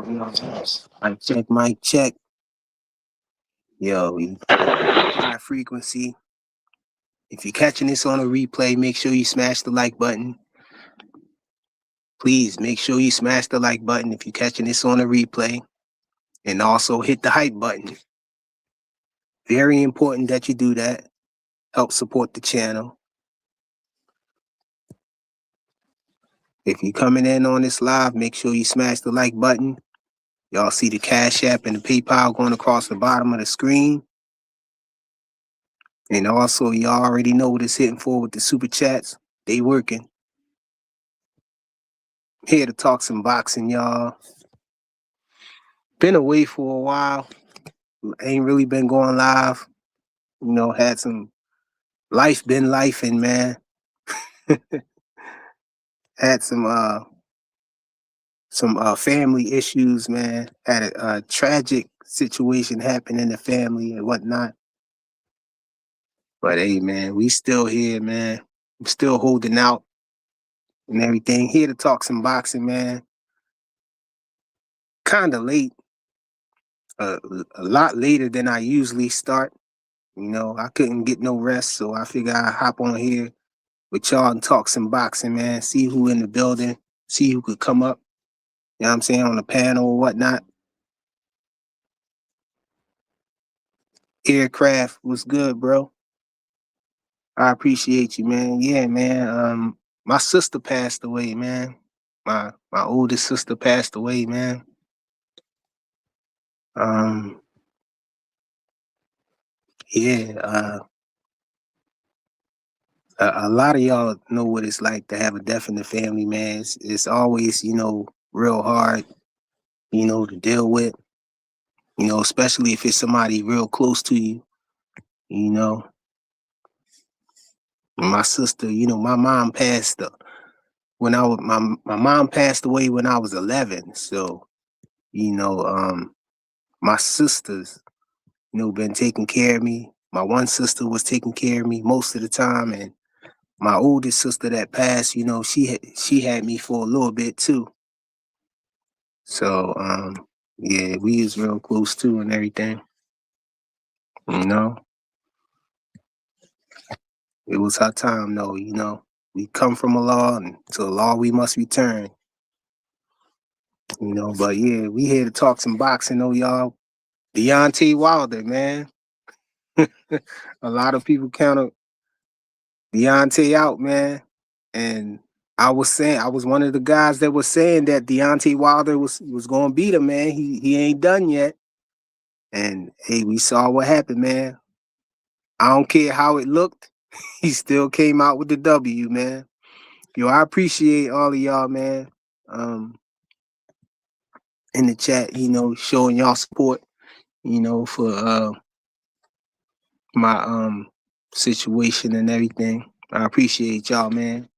Mic check, mic check. Yo, high frequency. If you're catching this on a replay, make sure you smash the like button. Please make sure you smash the like button if you're catching this on a replay. And also hit the hype button. Very important that you do that. Help support the channel. If you're coming in on this live, make sure you smash the like button. Y'all see the Cash App and the PayPal going across the bottom of the screen. And also, y'all already know what it's hitting for with the super chats. They working. Here to talk some boxing, y'all. Been away for a while. Ain't really been going live. You know, had some life been lifing, man. Had some family issues, man. Had a tragic situation happen in the family and whatnot. But hey, man, we still here, man. I'm still holding out and everything. Here to talk some boxing, man. Kind of late. A lot later than I usually start. You know, I couldn't get no rest, so I figured I'd hop on here with y'all and talk some boxing, man. See who in the building, see who could come up, you know what I'm saying, on the panel or whatnot. Aircraft was good, bro. I appreciate you, man. Yeah, man. My sister passed away, man. My oldest sister passed away, man. Yeah, a lot of y'all know what it's like to have a death in the family, man. It's always, you know, real hard, you know, to deal with, you know, especially if it's somebody real close to you, you know. My sister, you know, my mom passed when I was my mom passed away when I was 11. So, you know, my sisters, you know, been taking care of me. My one sister was taking care of me most of the time, and my oldest sister that passed, you know, she had me for a little bit too. So, yeah, we is real close too and everything. You know, it was her time though. You know, we come from Allah, and to Allah we must return. You know, but yeah, we here to talk some boxing though, y'all. Deontay Wilder, man. A lot of people counted Deontay out, man. And I was one of the guys that was saying that Deontay Wilder was gonna beat him, man. He ain't done yet. And hey, we saw what happened, man. I don't care how it looked. He still came out with the W, man. Yo, I appreciate all of y'all, man. In the chat, you know, showing y'all support, you know, for my situation and everything. I appreciate y'all, man.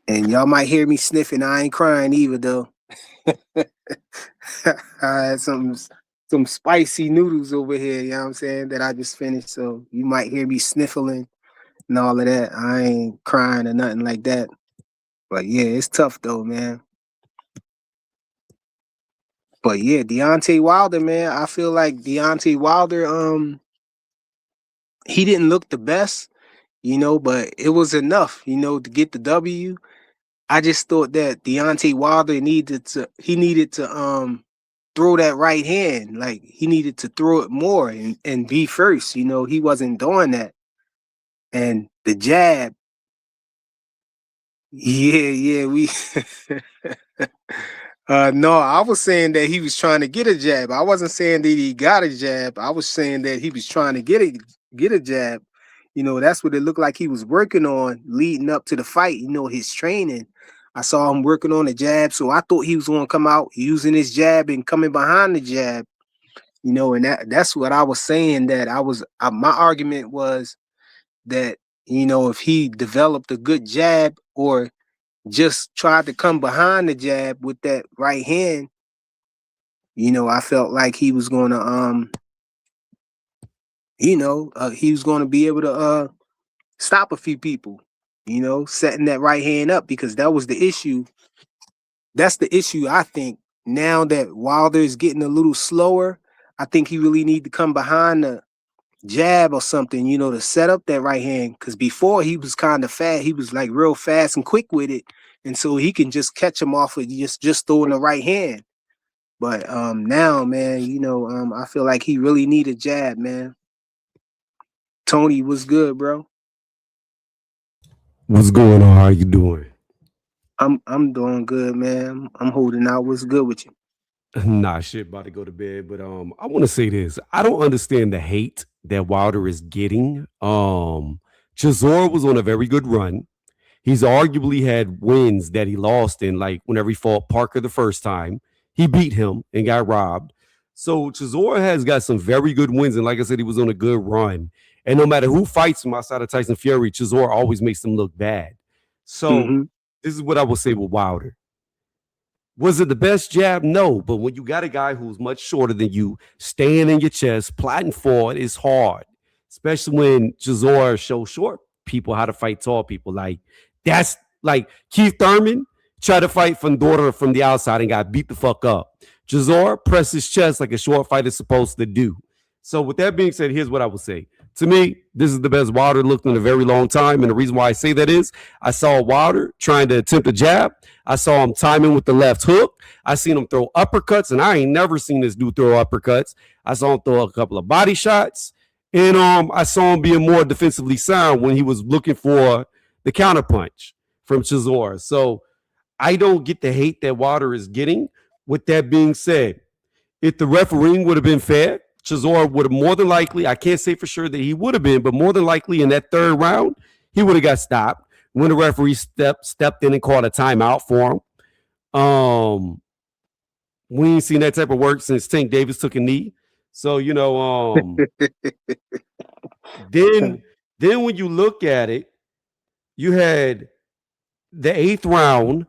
And y'all might hear me sniffing. I ain't crying either, though. I had some spicy noodles over here, you know what I'm saying, that I just finished. So you might hear me sniffling and all of that. I ain't crying or nothing like that. But yeah, it's tough though, man. But yeah, Deontay Wilder, man, I feel like Deontay Wilder, he didn't look the best, you know, but it was enough, you know, to get the W. I just thought that Deontay Wilder needed to throw that right hand. Like he needed to throw it more and be first. You know, he wasn't doing that. And the jab, yeah, we no, I was saying that he was trying to get a jab. I wasn't saying that he got a jab. I was saying that he was trying to get a jab. You know, that's what it looked like he was working on leading up to the fight, you know, his training. I saw him working on the jab, so I thought he was going to come out using his jab and coming behind the jab, you know, and that's what I was saying, that my argument was that, you know, if he developed a good jab or just tried to come behind the jab with that right hand, you know, I felt like he was going to, you know, he was going to be able to stop a few people, you know, setting that right hand up, because that was the issue that's the issue. I think now that Wilder is getting a little slower, I think he really need to come behind the jab or something, to set up that right hand. Because before he was kind of fast, he was like real fast and quick with it, and so he can just catch him off with just throwing the right hand. But now, man, I feel like he really need a jab, man. Tony, what's good, bro? What's going on? How you doing? I'm doing good, man. I'm holding out. What's good with you? Nah, shit, about to go to bed. But I want to say this. I don't understand the hate that Wilder is getting. Chisora was on a very good run. He's arguably had wins that he lost in, like whenever he fought Parker the first time. He beat him and got robbed. So Chisora has got some very good wins, and like I said, he was on a good run. And no matter who fights him outside of Tyson Fury, Chisora always makes them look bad. So Mm-hmm. this is what I will say with Wilder. Was it the best jab? No. But when you got a guy who's much shorter than you, staying in your chest, plotting forward is hard. Especially when Chisora shows short people how to fight tall people. Like that's like Keith Thurman tried to fight Fundora from the outside and got beat the fuck up. Chisora pressed his chest like a short fighter is supposed to do. So with that being said, here's what I would say. To me, this is the best Wilder looked in a very long time. And the reason why I say that is I saw Wilder trying to attempt a jab. I saw him timing with the left hook. I seen him throw uppercuts, and I ain't never seen this dude throw uppercuts. I saw him throw a couple of body shots. And I saw him being more defensively sound when he was looking for the counterpunch from Chisora. So I don't get the hate that Wilder is getting. With that being said, if the refereeing would have been fair, Chisora would have more than likely, I can't say for sure that he would have been, but more than likely in that third round, he would have got stopped when the referee stepped in and called a timeout for him. We ain't seen that type of work since Tank Davis took a knee. So, then when you look at it, you had the eighth round.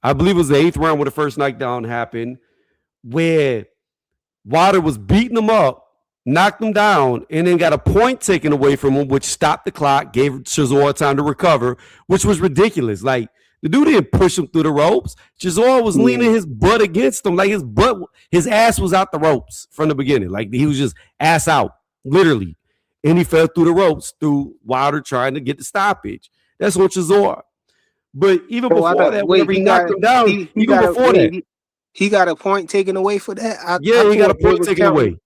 I believe it was the eighth round where the first knockdown happened, where Wilder was beating him up, knocked him down, and then got a point taken away from him, which stopped the clock, gave Chisora time to recover, which was ridiculous. Like, the dude didn't push him through the ropes. Chisora was leaning his butt against him. Like, his ass was out the ropes from the beginning. Like, he was just ass out, literally. And he fell through the ropes through Wilder trying to get the stoppage. That's on Chisora. But even before that, whenever he knocked him down, even before that, he got a point taken away for that. Yeah, he got a point taken away.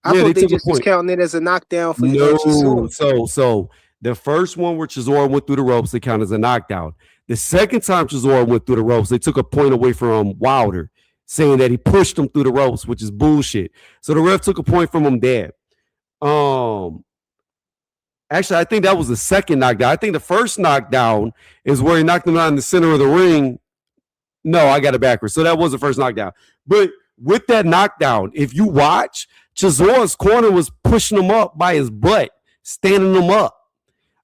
I thought they just was counting it as a knockdown for no. So the first one where Chisora went through the ropes, they count as a knockdown. The second time Chisora went through the ropes, they took a point away from Wilder, saying that he pushed him through the ropes, which is bullshit. So the ref took a point from him there. Actually, I think that was the second knockdown. I think the first knockdown is where he knocked him out in the center of the ring. No, I got it backwards. So that was the first knockdown. But with that knockdown, if you watch, Chisora's corner was pushing him up by his butt, standing him up.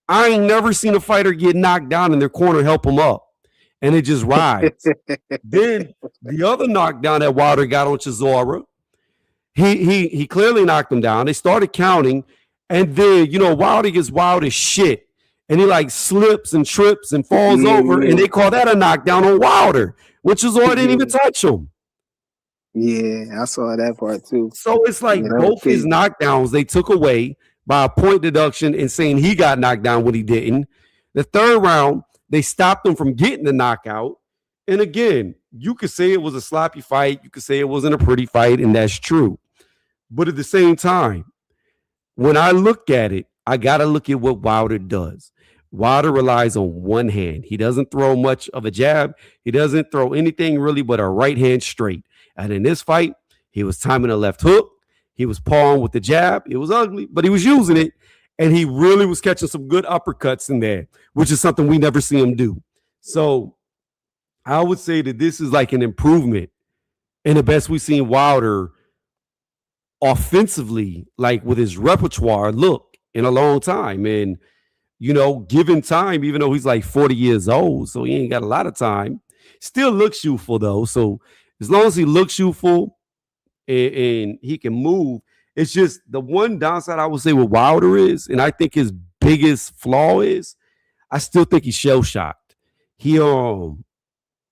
I ain't never seen a fighter get knocked down and their corner help him up. And it just rides. Then the other knockdown that Wilder got on Chisora, he clearly knocked him down. They started counting. And then, Wilder gets wild as shit. And he like slips and trips and falls over. And they call that a knockdown on Wilder, which Chisora didn't even touch him. Yeah, I saw that part too. So it's like both his knockdowns they took away by a point deduction and saying he got knocked down when he didn't. The third round, they stopped him from getting the knockout. And again, you could say it was a sloppy fight. You could say it wasn't a pretty fight, and that's true. But at the same time, when I look at it, I got to look at what Wilder does. Wilder relies on one hand. He doesn't throw much of a jab. He doesn't throw anything really but a right hand straight. And in this fight, he was timing a left hook. He was pawing with the jab. It was ugly, but he was using it. And he really was catching some good uppercuts in there, which is something we never see him do. So I would say that this is like an improvement in the best we've seen Wilder offensively, like with his repertoire look in a long time. And, given time, even though he's like 40 years old, so he ain't got a lot of time, still looks youthful though. So as long as he looks youthful and he can move, it's just the one downside I would say with Wilder is, and I think his biggest flaw is, I still think he's shell shocked.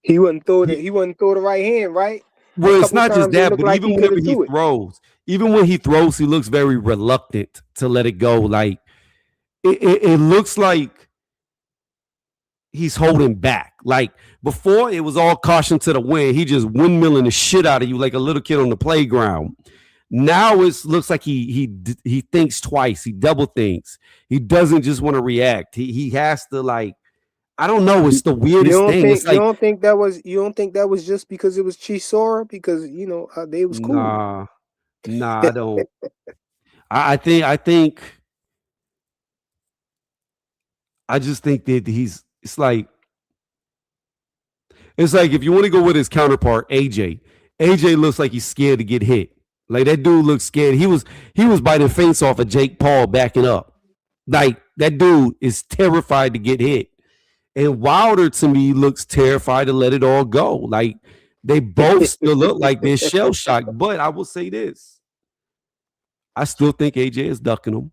He wouldn't throw the right hand, right? A Well, it's couple not just times it that, looked but like he could have threw it. even when he throws, he looks very reluctant to let it go. Like it looks like he's holding back. Like before, it was all caution to the wind. He just windmilling the shit out of you like a little kid on the playground. Now it looks like he thinks twice. He double thinks. He doesn't just want to react. He has to like I don't know. It's the weirdest thing. It's like You don't think that was just because it was Chisora because they was cool. nah, nah. I don't. I think I just think that he's. It's like if you want to go with his counterpart, AJ. AJ looks like he's scared to get hit. Like that dude looks scared. He was biting face off of Jake Paul backing up. Like that dude is terrified to get hit. And Wilder to me looks terrified to let it all go. Like they both still look like they're shell shocked. But I will say this: I still think AJ is ducking him.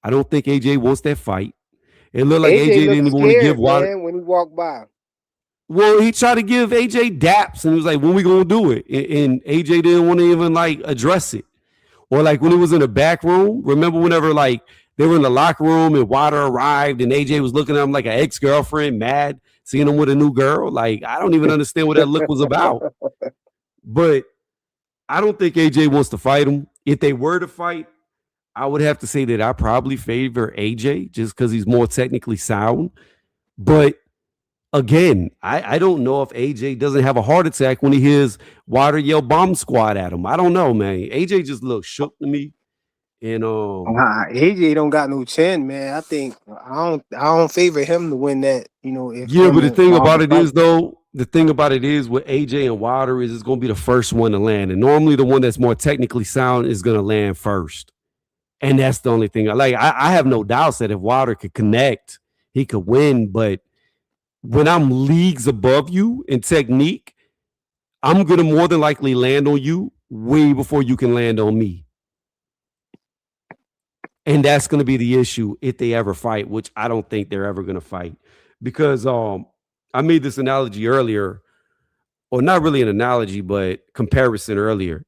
I don't think AJ wants that fight. It looked like AJ AJ looked didn't even want to give scared, Wilder. man, when he walked by. Well, he tried to give AJ daps and he was like, when we gonna do it? And AJ didn't want to even like address it. Or like when he was in the back room, remember whenever like they were in the locker room and Wilder arrived and AJ was looking at him like an ex-girlfriend, mad, seeing him with a new girl. Like, I don't even understand what that look was about. But I don't think AJ wants to fight him. If they were to fight, I would have to say that I probably favor AJ just because he's more technically sound. But again, I don't know if AJ doesn't have a heart attack when he hears Wilder yell bomb squad at him. I don't know, man. AJ just looks shook to me. And AJ don't got no chin, man. I don't favor him to win that. If yeah, him but the and thing Wilder about it fight. is though, the thing about it is with AJ and Wilder is it's gonna be the first one to land. And normally the one that's more technically sound is gonna land first. And that's the only thing. I have no doubts that if Wilder could connect, he could win. But when I'm leagues above you in technique, I'm gonna more than likely land on you way before you can land on me. And that's gonna be the issue if they ever fight, which I don't think they're ever gonna fight. Because I made this analogy earlier, or not really an analogy, but comparison earlier.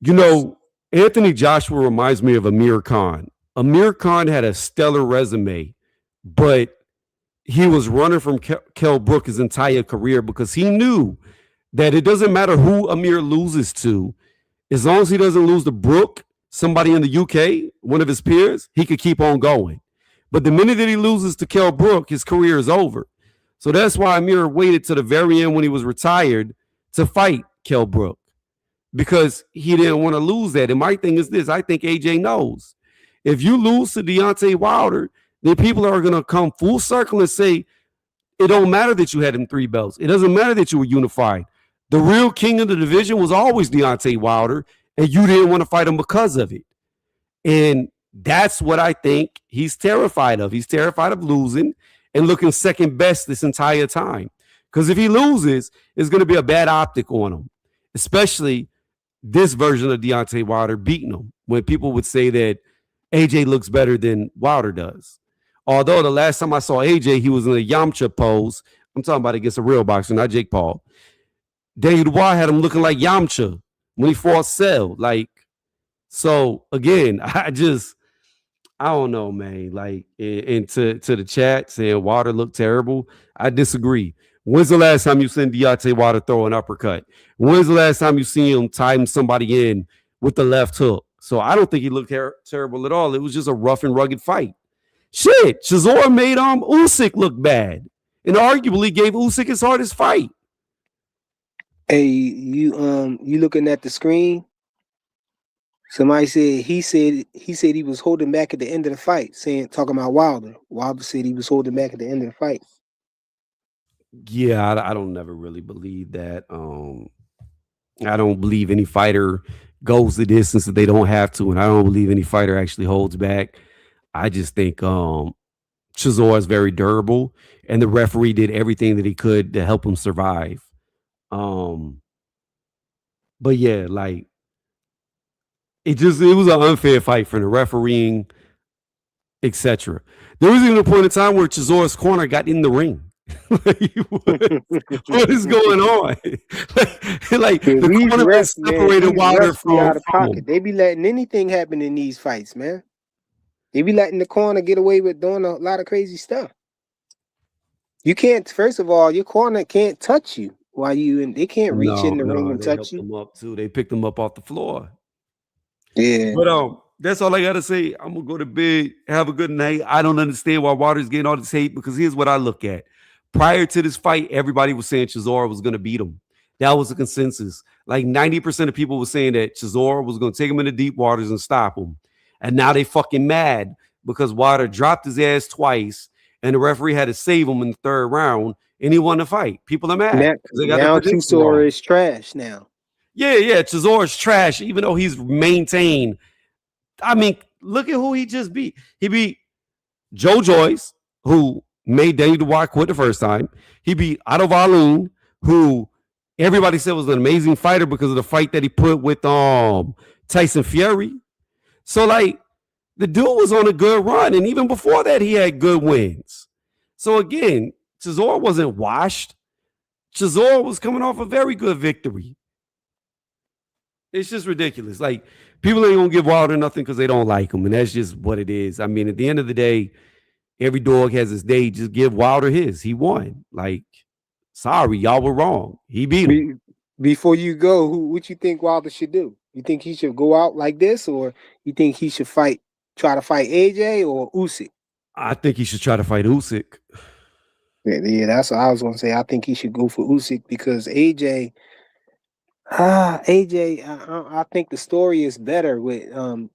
You know, Anthony Joshua reminds me of Amir Khan. Amir Khan had a stellar resume, but he was running from Kell Brook his entire career because he knew that it doesn't matter who Amir loses to, as long as he doesn't lose to Brook, somebody in the UK, one of his peers, he could keep on going. But the minute that he loses to Kell Brook, his career is over. So that's why Amir waited to the very end when he was retired to fight Kell Brook because he didn't want to lose that. And my thing is this: I think AJ knows if you lose to Deontay Wilder, then people are going to come full circle and say, it don't matter that you had him 3 belts. It doesn't matter that you were unified. The real king of the division was always Deontay Wilder, and you didn't want to fight him because of it. And that's what I think he's terrified of. He's terrified of losing and looking second best this entire time. Because if he loses, it's going to be a bad optic on him, especially this version of Deontay Wilder beating him, when people would say that AJ looks better than Wilder does. Although the last time I saw AJ, he was in a Yamcha pose. I'm talking about against a real boxer, not Jake Paul. Daniel Dubois had him looking like Yamcha when he fought Cell. Like, so again, I don't know, man. Like, and to the chat saying Wilder looked terrible, I disagree. When's the last time you seen Deontay Wilder throw an uppercut? When's the last time you seen him time somebody in with the left hook? So I don't think he looked terrible at all. It was just a rough and rugged fight. Shit, Chisora made Usyk look bad, and arguably gave Usyk his hardest fight. Hey, you looking at the screen? Somebody said he was holding back at the end of the fight, talking about Wilder. Wilder said he was holding back at the end of the fight. Yeah, I don't never really believe that. I don't believe any fighter goes the distance that they don't have to, and I don't believe any fighter actually holds back. I just think Chisora is very durable, and the referee did everything that he could to help him survive. But yeah, like it was an unfair fight for the refereeing, etc. There was even a point in time where Chisora's corner got in the ring. Like, what is going on? Like Yeah, the these cornerman refs, man, separated these Wilder refs be out of from pocket. him. They be letting anything happen in these fights, man. They be letting the corner get away with doing a lot of crazy stuff. You can't. First of all, your corner can't touch you while you and they can't reach No, in the ring no, and they touch helped you. him up too. They picked him up off the floor. Yeah, But that's all I gotta say. I'm gonna go to bed. Have a good night. I don't understand why Wilder's getting all this hate because here's what I look at. Prior to this fight, everybody was saying Chisora was gonna beat him. That was the consensus. Like 90% of people were saying that Chisora was gonna take him into deep waters and stop him. And now they fucking mad because Wilder dropped his ass twice, and the referee had to save him in the third round, and he won the fight. People are mad now because they got the now prediction wrong. Chisora is trash now. Yeah, Chisora's trash, even though he's maintained. I mean, look at who he just beat. He beat Joe Joyce, who made Daniel Dubois quit the first time. He beat Otto Wallin, who everybody said was an amazing fighter because of the fight that he put with Tyson Fury. So like the dude was on a good run, and even before that, he had good wins. So again, Chisora wasn't washed. Chisora was coming off a very good victory. It's just ridiculous. Like people ain't gonna give Wilder nothing because they don't like him, and that's just what it is. I mean, at the end of the day, every dog has his day. Just give Wilder his. He won. Like, sorry, y'all were wrong. He beat him. Be, before you go, what you think Wilder should do? You think he should go out like this, or you think he should try to fight AJ or Usyk? I think he should try to fight Usyk. Yeah, that's what I was gonna say. I think he should go for Usyk because AJ, I think the story is better with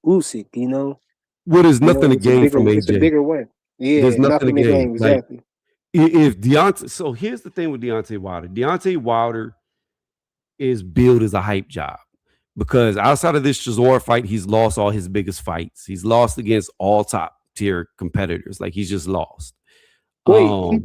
Usyk. Well, there's nothing to gain from It's a AJ. bigger win. There's Yeah, nothing to nothing to gain. gain Like exactly. if Deontay. So here's the thing with Deontay Wilder. Deontay Wilder is billed as a hype job because outside of this Chisora fight, he's lost all his biggest fights. He's lost against all top tier competitors. Like he's just lost. Wait,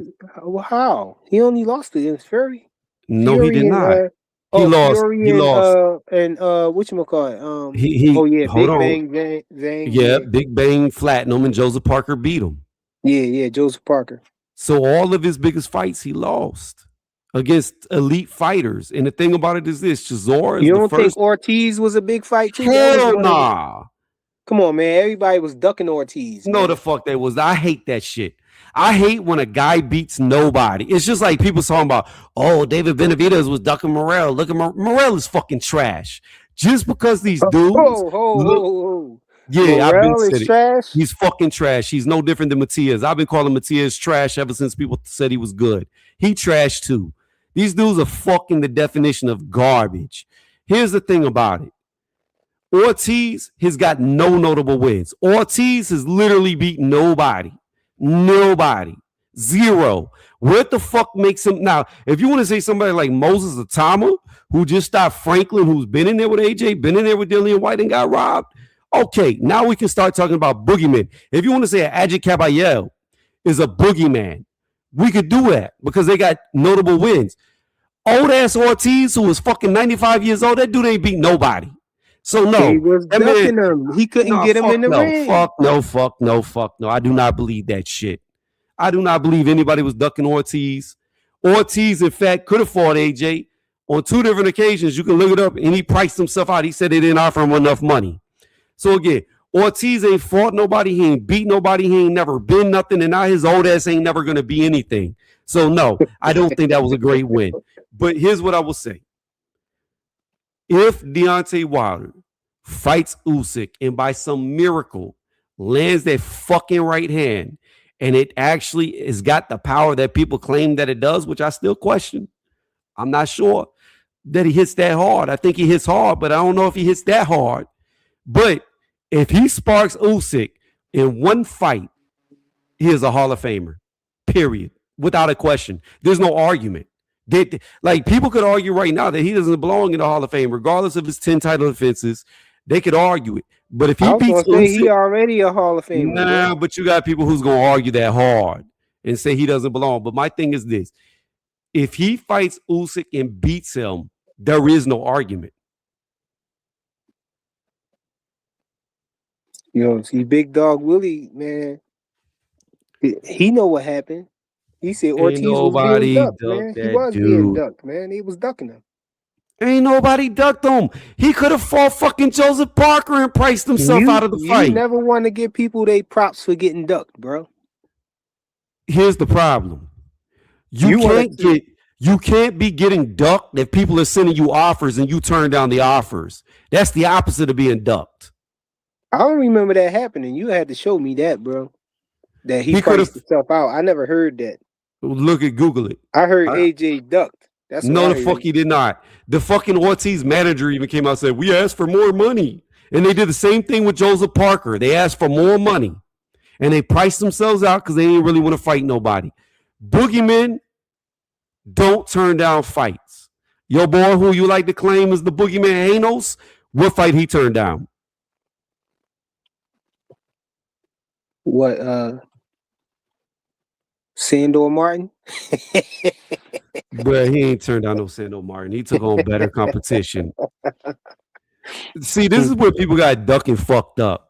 how he only lost against Fury? No, he did Fury and not. He lost. Fury He lost. and whatchamacallit? He Oh yeah, hold Big on. Bang Zang, Yeah, yeah. Big Bang flattened him and Joseph Parker beat him. Yeah, Joseph Parker. So all of his biggest fights he lost against elite fighters. And the thing about it is this: Chisora is You the don't think first. Ortiz was a big fight too? That was Hell one of the. nah. Come on, man. Everybody was ducking Ortiz, No, the man. fuck that was. I hate that shit. I hate when a guy beats nobody. It's just like people talking about, oh, David Benavidez was ducking Morrell. Look at Morrell is fucking trash. Just because these dudes look, Ho. yeah, I've been Morrell is said it. trash. He's fucking trash. He's no different than Matias. I've been calling Matias trash ever since people said he was good. He trash too. These dudes are fucking the definition of garbage. Here's the thing about it. Ortiz has got no notable wins. Ortiz has literally beat nobody. Nobody. Zero. What the fuck makes him now? If you want to say somebody like Moses Atama, who just stopped Franklin, who's been in there with AJ, been in there with Dillian White and got robbed, okay, now we can start talking about boogeymen. If you want to say Ajit Caballero is a boogeyman, we could do that because they got notable wins. Old ass Ortiz, who was fucking 95 years old, that dude ain't beat nobody. So He no, was that man, ducking him. He couldn't no, get him fuck in the no, ring. fuck no, fuck no, fuck no. I do not believe that shit. I do not believe anybody was ducking Ortiz. Ortiz, in fact, could have fought AJ on two different occasions. You can look it up, and he priced himself out. He said they didn't offer him enough money. So again, Ortiz ain't fought nobody. He ain't beat nobody. He ain't never been nothing, and now his old ass ain't never gonna be anything. So no, I don't think that was a great win. But here's what I will say: if Deontay Wilder fights Usyk and by some miracle lands that fucking right hand, and it actually has got the power that people claim that it does, which I still question. I'm not sure that he hits that hard. I think he hits hard, but I don't know if he hits that hard. But if he sparks Usyk in one fight, he is a Hall of Famer. Period. Without a question. There's no argument. Like people could argue right now that he doesn't belong in the Hall of Fame, regardless of his 10 title defenses. They could argue it. But if I he was beats gonna say he Usyk, already a Hall of Famer. nah, Bro. but you got people who's gonna argue that hard and say he doesn't belong. But my thing is this: if he fights Usyk and beats him, there is no argument. See, Big Dog Willie, man, he know what happened. He said Ain't Ortiz was being nobody ducked, ducked man. He that was being dude. ducked, man. He was ducking him. Ain't nobody ducked him. He could have fought fucking Joseph Parker and priced himself out of the You fight. never want to give people they props for getting ducked, bro. Here's the problem. You You want can't to. get you can't be getting ducked if people are sending you offers and you turn down the offers. That's the opposite of being ducked. I don't remember that happening. You had to show me that, bro. That he He could have priced himself out. I never heard that. look at Google it. I heard AJ ducked. That's what No, I the fuck heard. he did not. The fucking Ortiz manager even came out and said, we asked for more money. And they did the same thing with Joseph Parker. They asked for more money. And they priced themselves out because they didn't really want to fight nobody. Boogeymen don't turn down fights. Your boy, who you like to claim is the boogeyman Hanos, what fight he turned down? What Sandor Martin? But he ain't turned down no Sando Martin. He took on better competition. See, this is where people got ducking fucked up.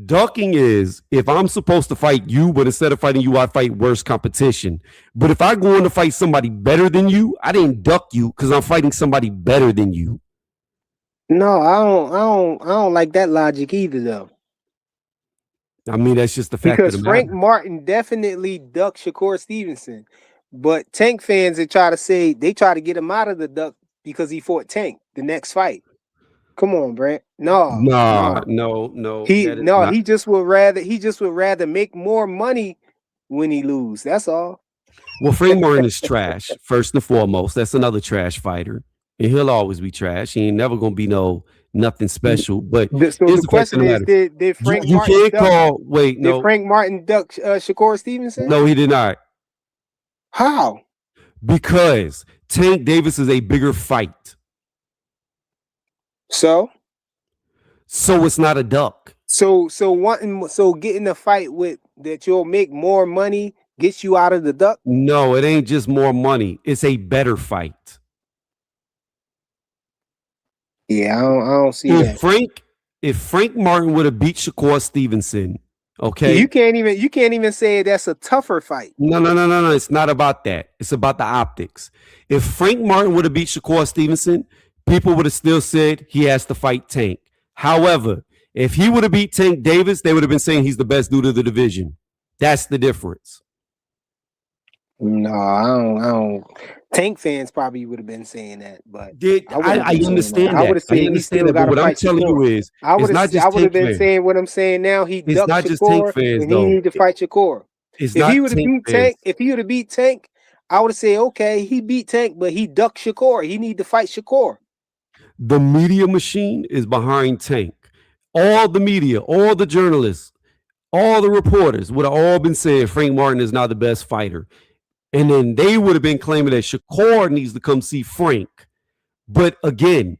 Ducking is if I'm supposed to fight you, but instead of fighting you, I fight worse competition. But if I go on to fight somebody better than you, I didn't duck you because I'm fighting somebody better than you. No, I don't like that logic either, though. I mean, that's just the fact Because of the Frank matter. Martin definitely ducked Shakur Stevenson. But Tank fans, they try to get him out of the duck because he fought Tank the next fight. Come on, Brent. No. No. That is not. He just would rather make more money when he lose. That's all. Well, Frank Martin is trash, first and foremost. That's another trash fighter. And he'll always be trash. He ain't never gonna be nothing special. But So here's the the fact of question the is, matter. did Frank You Martin can't duck? call. Wait, Did no, Frank Martin duck Shakur Stevenson? no, he did not. How? Because Tank Davis is a bigger fight, So it's not a duck. so getting a fight with that you'll make more money gets you out of the duck. No, it ain't just more money. It's a better fight. Yeah, I don't see that. If Frank Martin would have beat Shakur Stevenson, okay. You can't even say that's a tougher fight. No. It's not about that. It's about the optics. If Frank Martin would have beat Shakur Stevenson, people would have still said he has to fight Tank. However, if he would have beat Tank Davis, they would have been saying he's the best dude of the division. That's the difference. No, I don't. Tank fans probably would have been saying that, but I understand that. I would have said I he understand still that. got But to what I'm fight telling you Shakur. is, it's not just I would have Tank been fans. saying what I'm saying now. He It's ducked not just Tank Shakur, fans, and he though. need to fight Shakur. It's If not he would have Tank beat fans. Tank, I would have said, okay, he beat Tank, but he ducked Shakur. He need to fight Shakur. The media machine is behind Tank. All the media, all the journalists, all the reporters would have all been saying Frank Martin is not the best fighter. And then they would have been claiming that Shakur needs to come see Frank. But again,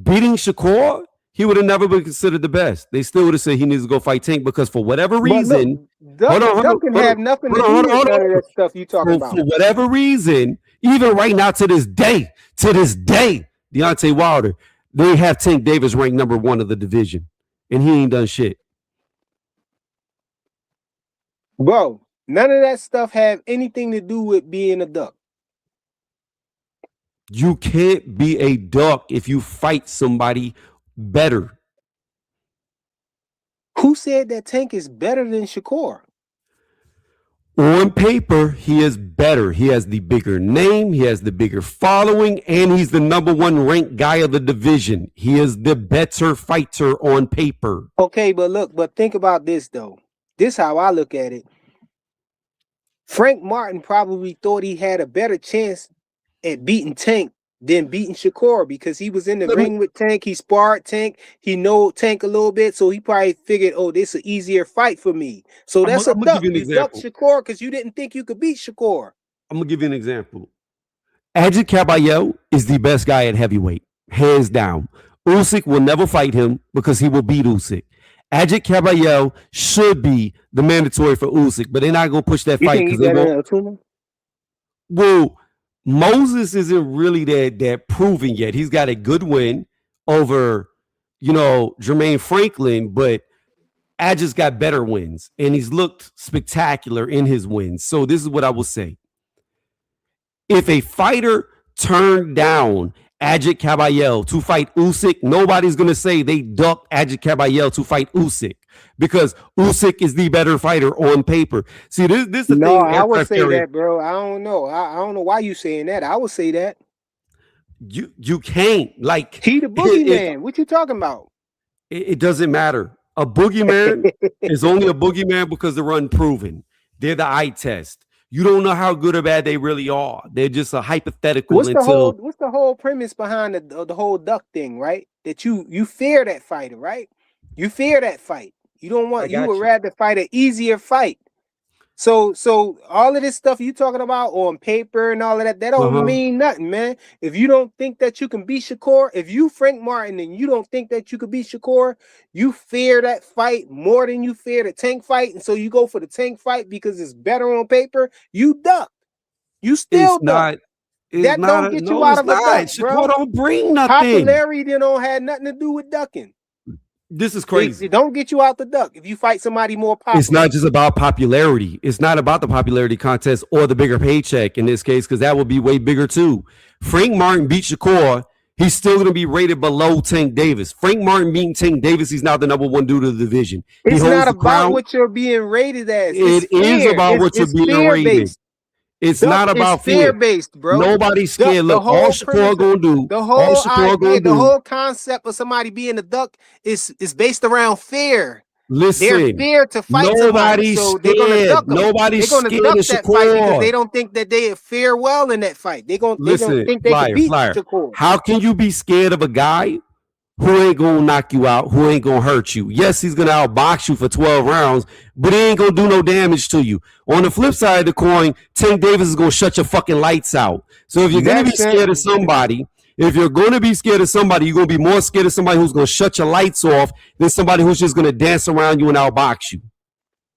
beating Shakur, he would have never been considered the best. They still would have said he needs to go fight Tank because for whatever reason, Duck can have nothing to do with none of that stuff you talking about. For whatever reason, even right now to this day, Deontay Wilder, they have Tank Davis ranked number 1 of the division, and he ain't done shit. Bro, none of that stuff have anything to do with being a duck. You can't be a duck if you fight somebody better. Who said that Tank is better than Shakur? On paper, he is better. He has the bigger name, he has the bigger following, and he's the number 1 ranked guy of the division. He is the better fighter on paper. Okay, but think about this though. This is how I look at it. Frank Martin probably thought he had a better chance at beating Tank than beating Shakur because he was in the ring with Tank. He sparred Tank. He know Tank a little bit, so he probably figured, oh, this is an easier fight for me. So that's a duck. You ducked Shakur because you didn't think you could beat Shakur. I'm going to give you an example. Adjit Caballero is the best guy at heavyweight, hands down. Usyk will never fight him because he will beat Usyk. Adjit Caballero should be the mandatory for Usyk, but they're not going to push that fight because they won't. Well, Moses isn't really that proven yet. He's got a good win over, Jermaine Franklin, but Adjit's got better wins, and he's looked spectacular in his wins. So this is what I will say. If a fighter turned down Ajit Caballel to fight Usyk, nobody's gonna say they ducked Ajit Caballel to fight Usyk because Usyk is the better fighter on paper. See, this is the No, thing. I would say that, bro. I don't know. I don't know why you saying that. I would say that. You can't like He the boogeyman. What you talking about? It doesn't matter. A boogeyman is only a boogeyman because they're unproven. They're the eye test. You don't know how good or bad they really are. They're just a hypothetical What's until the whole premise behind the whole duck thing, right? That you fear that fighter, right? You fear that fight. You don't want you would rather fight an easier fight. So all of this stuff you talking about on paper and all of that don't mean nothing, man. If you don't think that you can beat Shakur, if you Frank Martin and you don't think that you could beat Shakur, you fear that fight more than you fear the Tank fight, and so you go for the Tank fight because it's better on paper. You duck. You still duck. That don't get you out of a duck, bro. Shakur don't bring nothing. Popularity don't have nothing to do with ducking. This is crazy. It don't get you out the duck if you fight somebody more popular. It's not just about popularity. It's not about the popularity contest or the bigger paycheck in this case, because that would be way bigger too. Frank Martin beat Shakur. He's still going to be rated below Tank Davis. Frank Martin beating Tank Davis. He's now the number one dude of the division. It's not about what you're being rated as. It is about what you're being rated. It's not about fear based, bro. Nobody's scared. Look, all Shakur gonna do, the whole concept of somebody being a duck is based around fear. Listen, they're scared to fight somebody, so they're gonna duck them. Nobody's scared duck of that Shakur fight because they don't think that they fare well in that fight. They don't think they can beat Shakur. How can you be scared of a guy who ain't gonna knock you out, who ain't gonna hurt you? Yes, he's gonna outbox you for 12 rounds, but he ain't gonna do no damage to you. On the flip side of the coin, Tank Davis is gonna shut your fucking lights out. So if you're gonna be scared of somebody, you're gonna be more scared of somebody who's gonna shut your lights off than somebody who's just gonna dance around you and outbox you.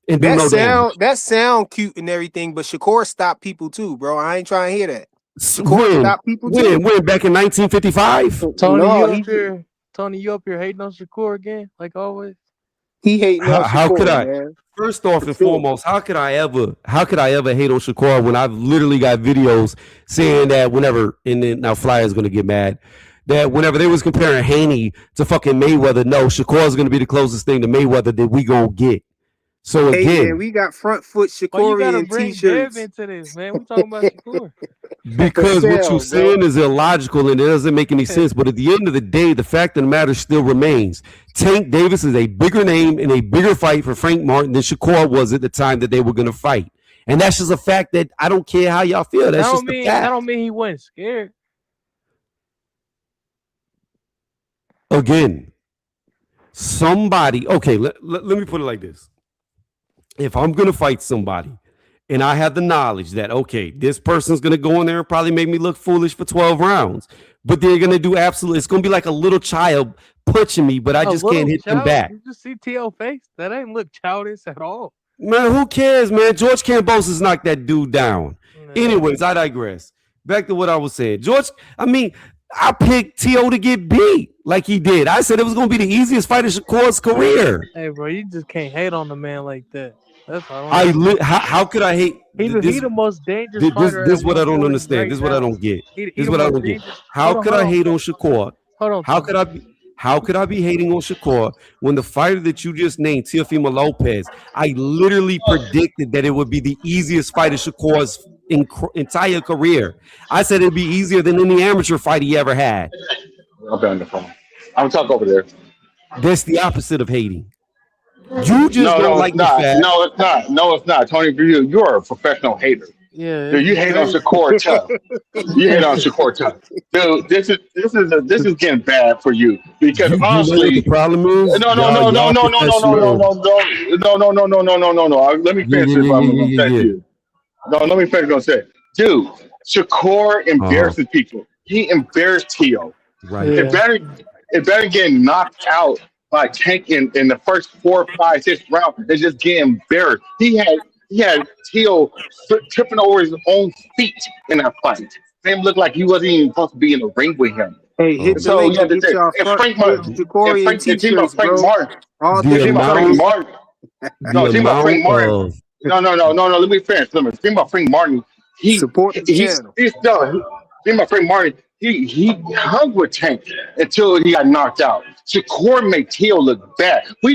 And do no damage. That sound cute and everything, but Shakur stopped people too, bro. I ain't trying to hear that. Shakur stopped people too. When back in 1955? Tony, you up here hating on Shakur again, like always? He hating on Shakur. How could I? Man. First off and foremost, how could I ever hate on Shakur when I've literally got videos saying that whenever, and then now Flyer's gonna get mad, that whenever they was comparing Haney to fucking Mayweather, no, Shakur is gonna be the closest thing to Mayweather that we gonna get. So again, man, we got front foot Shakurian t-shirts. Devin into this, man. We're talking about Shakur. Because what you're saying is illogical and it doesn't make any sense. But at the end of the day, the fact of the matter still remains. Tank Davis is a bigger name and a bigger fight for Frank Martin than Shakur was at the time that they were going to fight. And that's just a fact that I don't care how y'all feel. That's just a fact. That don't mean he wasn't scared. Again, somebody, okay, let me put it like this. If I'm going to fight somebody and I have the knowledge that, okay, this person's going to go in there and probably make me look foolish for 12 rounds, but they're going to do absolutely, it's going to be like a little child punching me, but I just can't hit them back. You just see T.O. face? That ain't look childish at all. Man, who cares, man? George Kambosos knocked that dude down. Anyways, I digress. Back to what I was saying. I picked T.O. to get beat like he did. I said it was going to be the easiest fight of Shakur's career. Hey, bro, you just can't hate on the man like that. That's all. How could I hate? He's the most dangerous fighter. This is what I don't understand. This is what I don't get. This is what I don't get. How could I hate on Shakur? Hold on. How could I be hating on Shakur when the fighter that you just named, Teofimo Lopez, I literally predicted that it would be the easiest fight of Shakur's entire career. I said it'd be easier than any amateur fight he ever had. I'll be on the phone. I'm gonna talk over there. That's the opposite of hating. You just don't like the fact. No, it's not. No, it's not. Tony, for you, you're a professional hater. Yeah, dude, you hate on Shakur tough. You hate on Shakur tough, dude. This is getting bad for you because honestly, the problem is no. Let me finish this. I'm gonna say to you. No, let me finish. Gonna say, dude, Shakur embarrasses people. He embarrassed T.O. Right. It better get knocked out by Tank in the first 4, 5, 6 rounds and just get embarrassed. He had T.O. tripping over his own feet in that fight. Made him look like he wasn't even supposed to be in the ring with him. Hey, hit the link and get y'all Frank Martin. No, let me finish. Think about Frank Martin. he Support the channel. he's done. Me and my friend Martin, he hung with Tank until he got knocked out. Shakur made Teal look bad. Uh-huh. We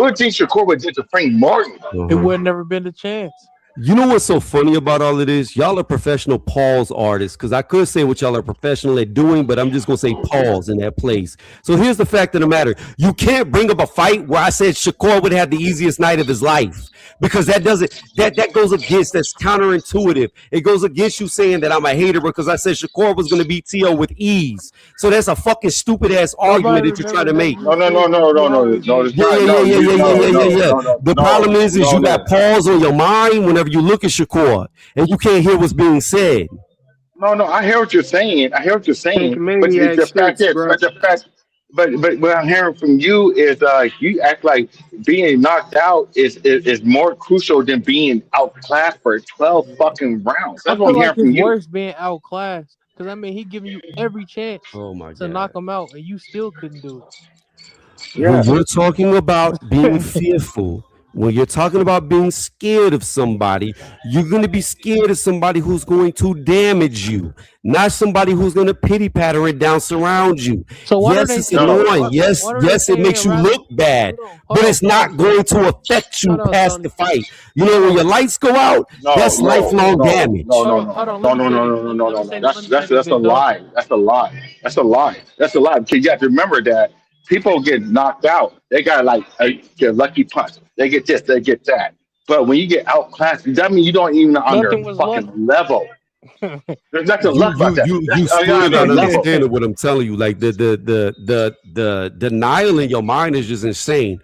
would think Shakur would did to Frank Martin. It Uh-huh. would never been a chance. You know what's so funny about all of this? Y'all are professional pause artists, because I could say what y'all are professional at doing, but I'm just gonna say pause in that place. So here's the fact of the matter: you can't bring up a fight where I said Shakur would have the easiest night of his life, because that doesn't that goes against, that's counterintuitive. It goes against you saying that I'm a hater because I said Shakur was gonna beat T.O. with ease. So that's a fucking stupid ass argument Nobody that you're trying remember to that make. you said No, T.O. it's Yeah, not. yeah, yeah, No, yeah, you yeah, yeah, yeah, yeah, yeah. The problem is you got pause on your mind whenever you look at Shakur, and you can't hear what's being said. no. I hear what you're saying. I hear what you're Pink saying. But Maniac the fact shirts, is, bro. but what I'm hearing from you is you act like being knocked out is more crucial than being outclassed for 12 fucking rounds. I That's what feel I'm like hearing it's from you. worse being outclassed. Because, I mean, he giving you every chance Oh my to knock God. him out, and you still couldn't do When Yeah. you're talking about being it. fearful, when you're talking about being scared of somebody, you're going to be scared of somebody who's going to damage you, not somebody who's going to pity patter it down, surround you. So why do Yes, they it's say, No. annoying. Yes, why do they yes, it say they'd makes you rather, look bad, but it's hold on, not Tony. going to affect you Hold on, past Tony. the fight. You know, Hold when on. your lights go out, No, that's no, lifelong no, no, damage. no, Hold on. no, Let no, me no, say no, this. no, no, no, no. Let me say this, That's a big dog. lie. That's a lie. That's a lie. That's a lie. Because you have to remember that people get knocked out. They got like get a lucky punch. They get this. They get that. But when you get outclassed, that means you don't even on their Nothing was luck. fucking level. There's nothing You luck about you that. you That's you you're still on their not level. understanding what I'm telling you. Like the denial in your mind is just insane.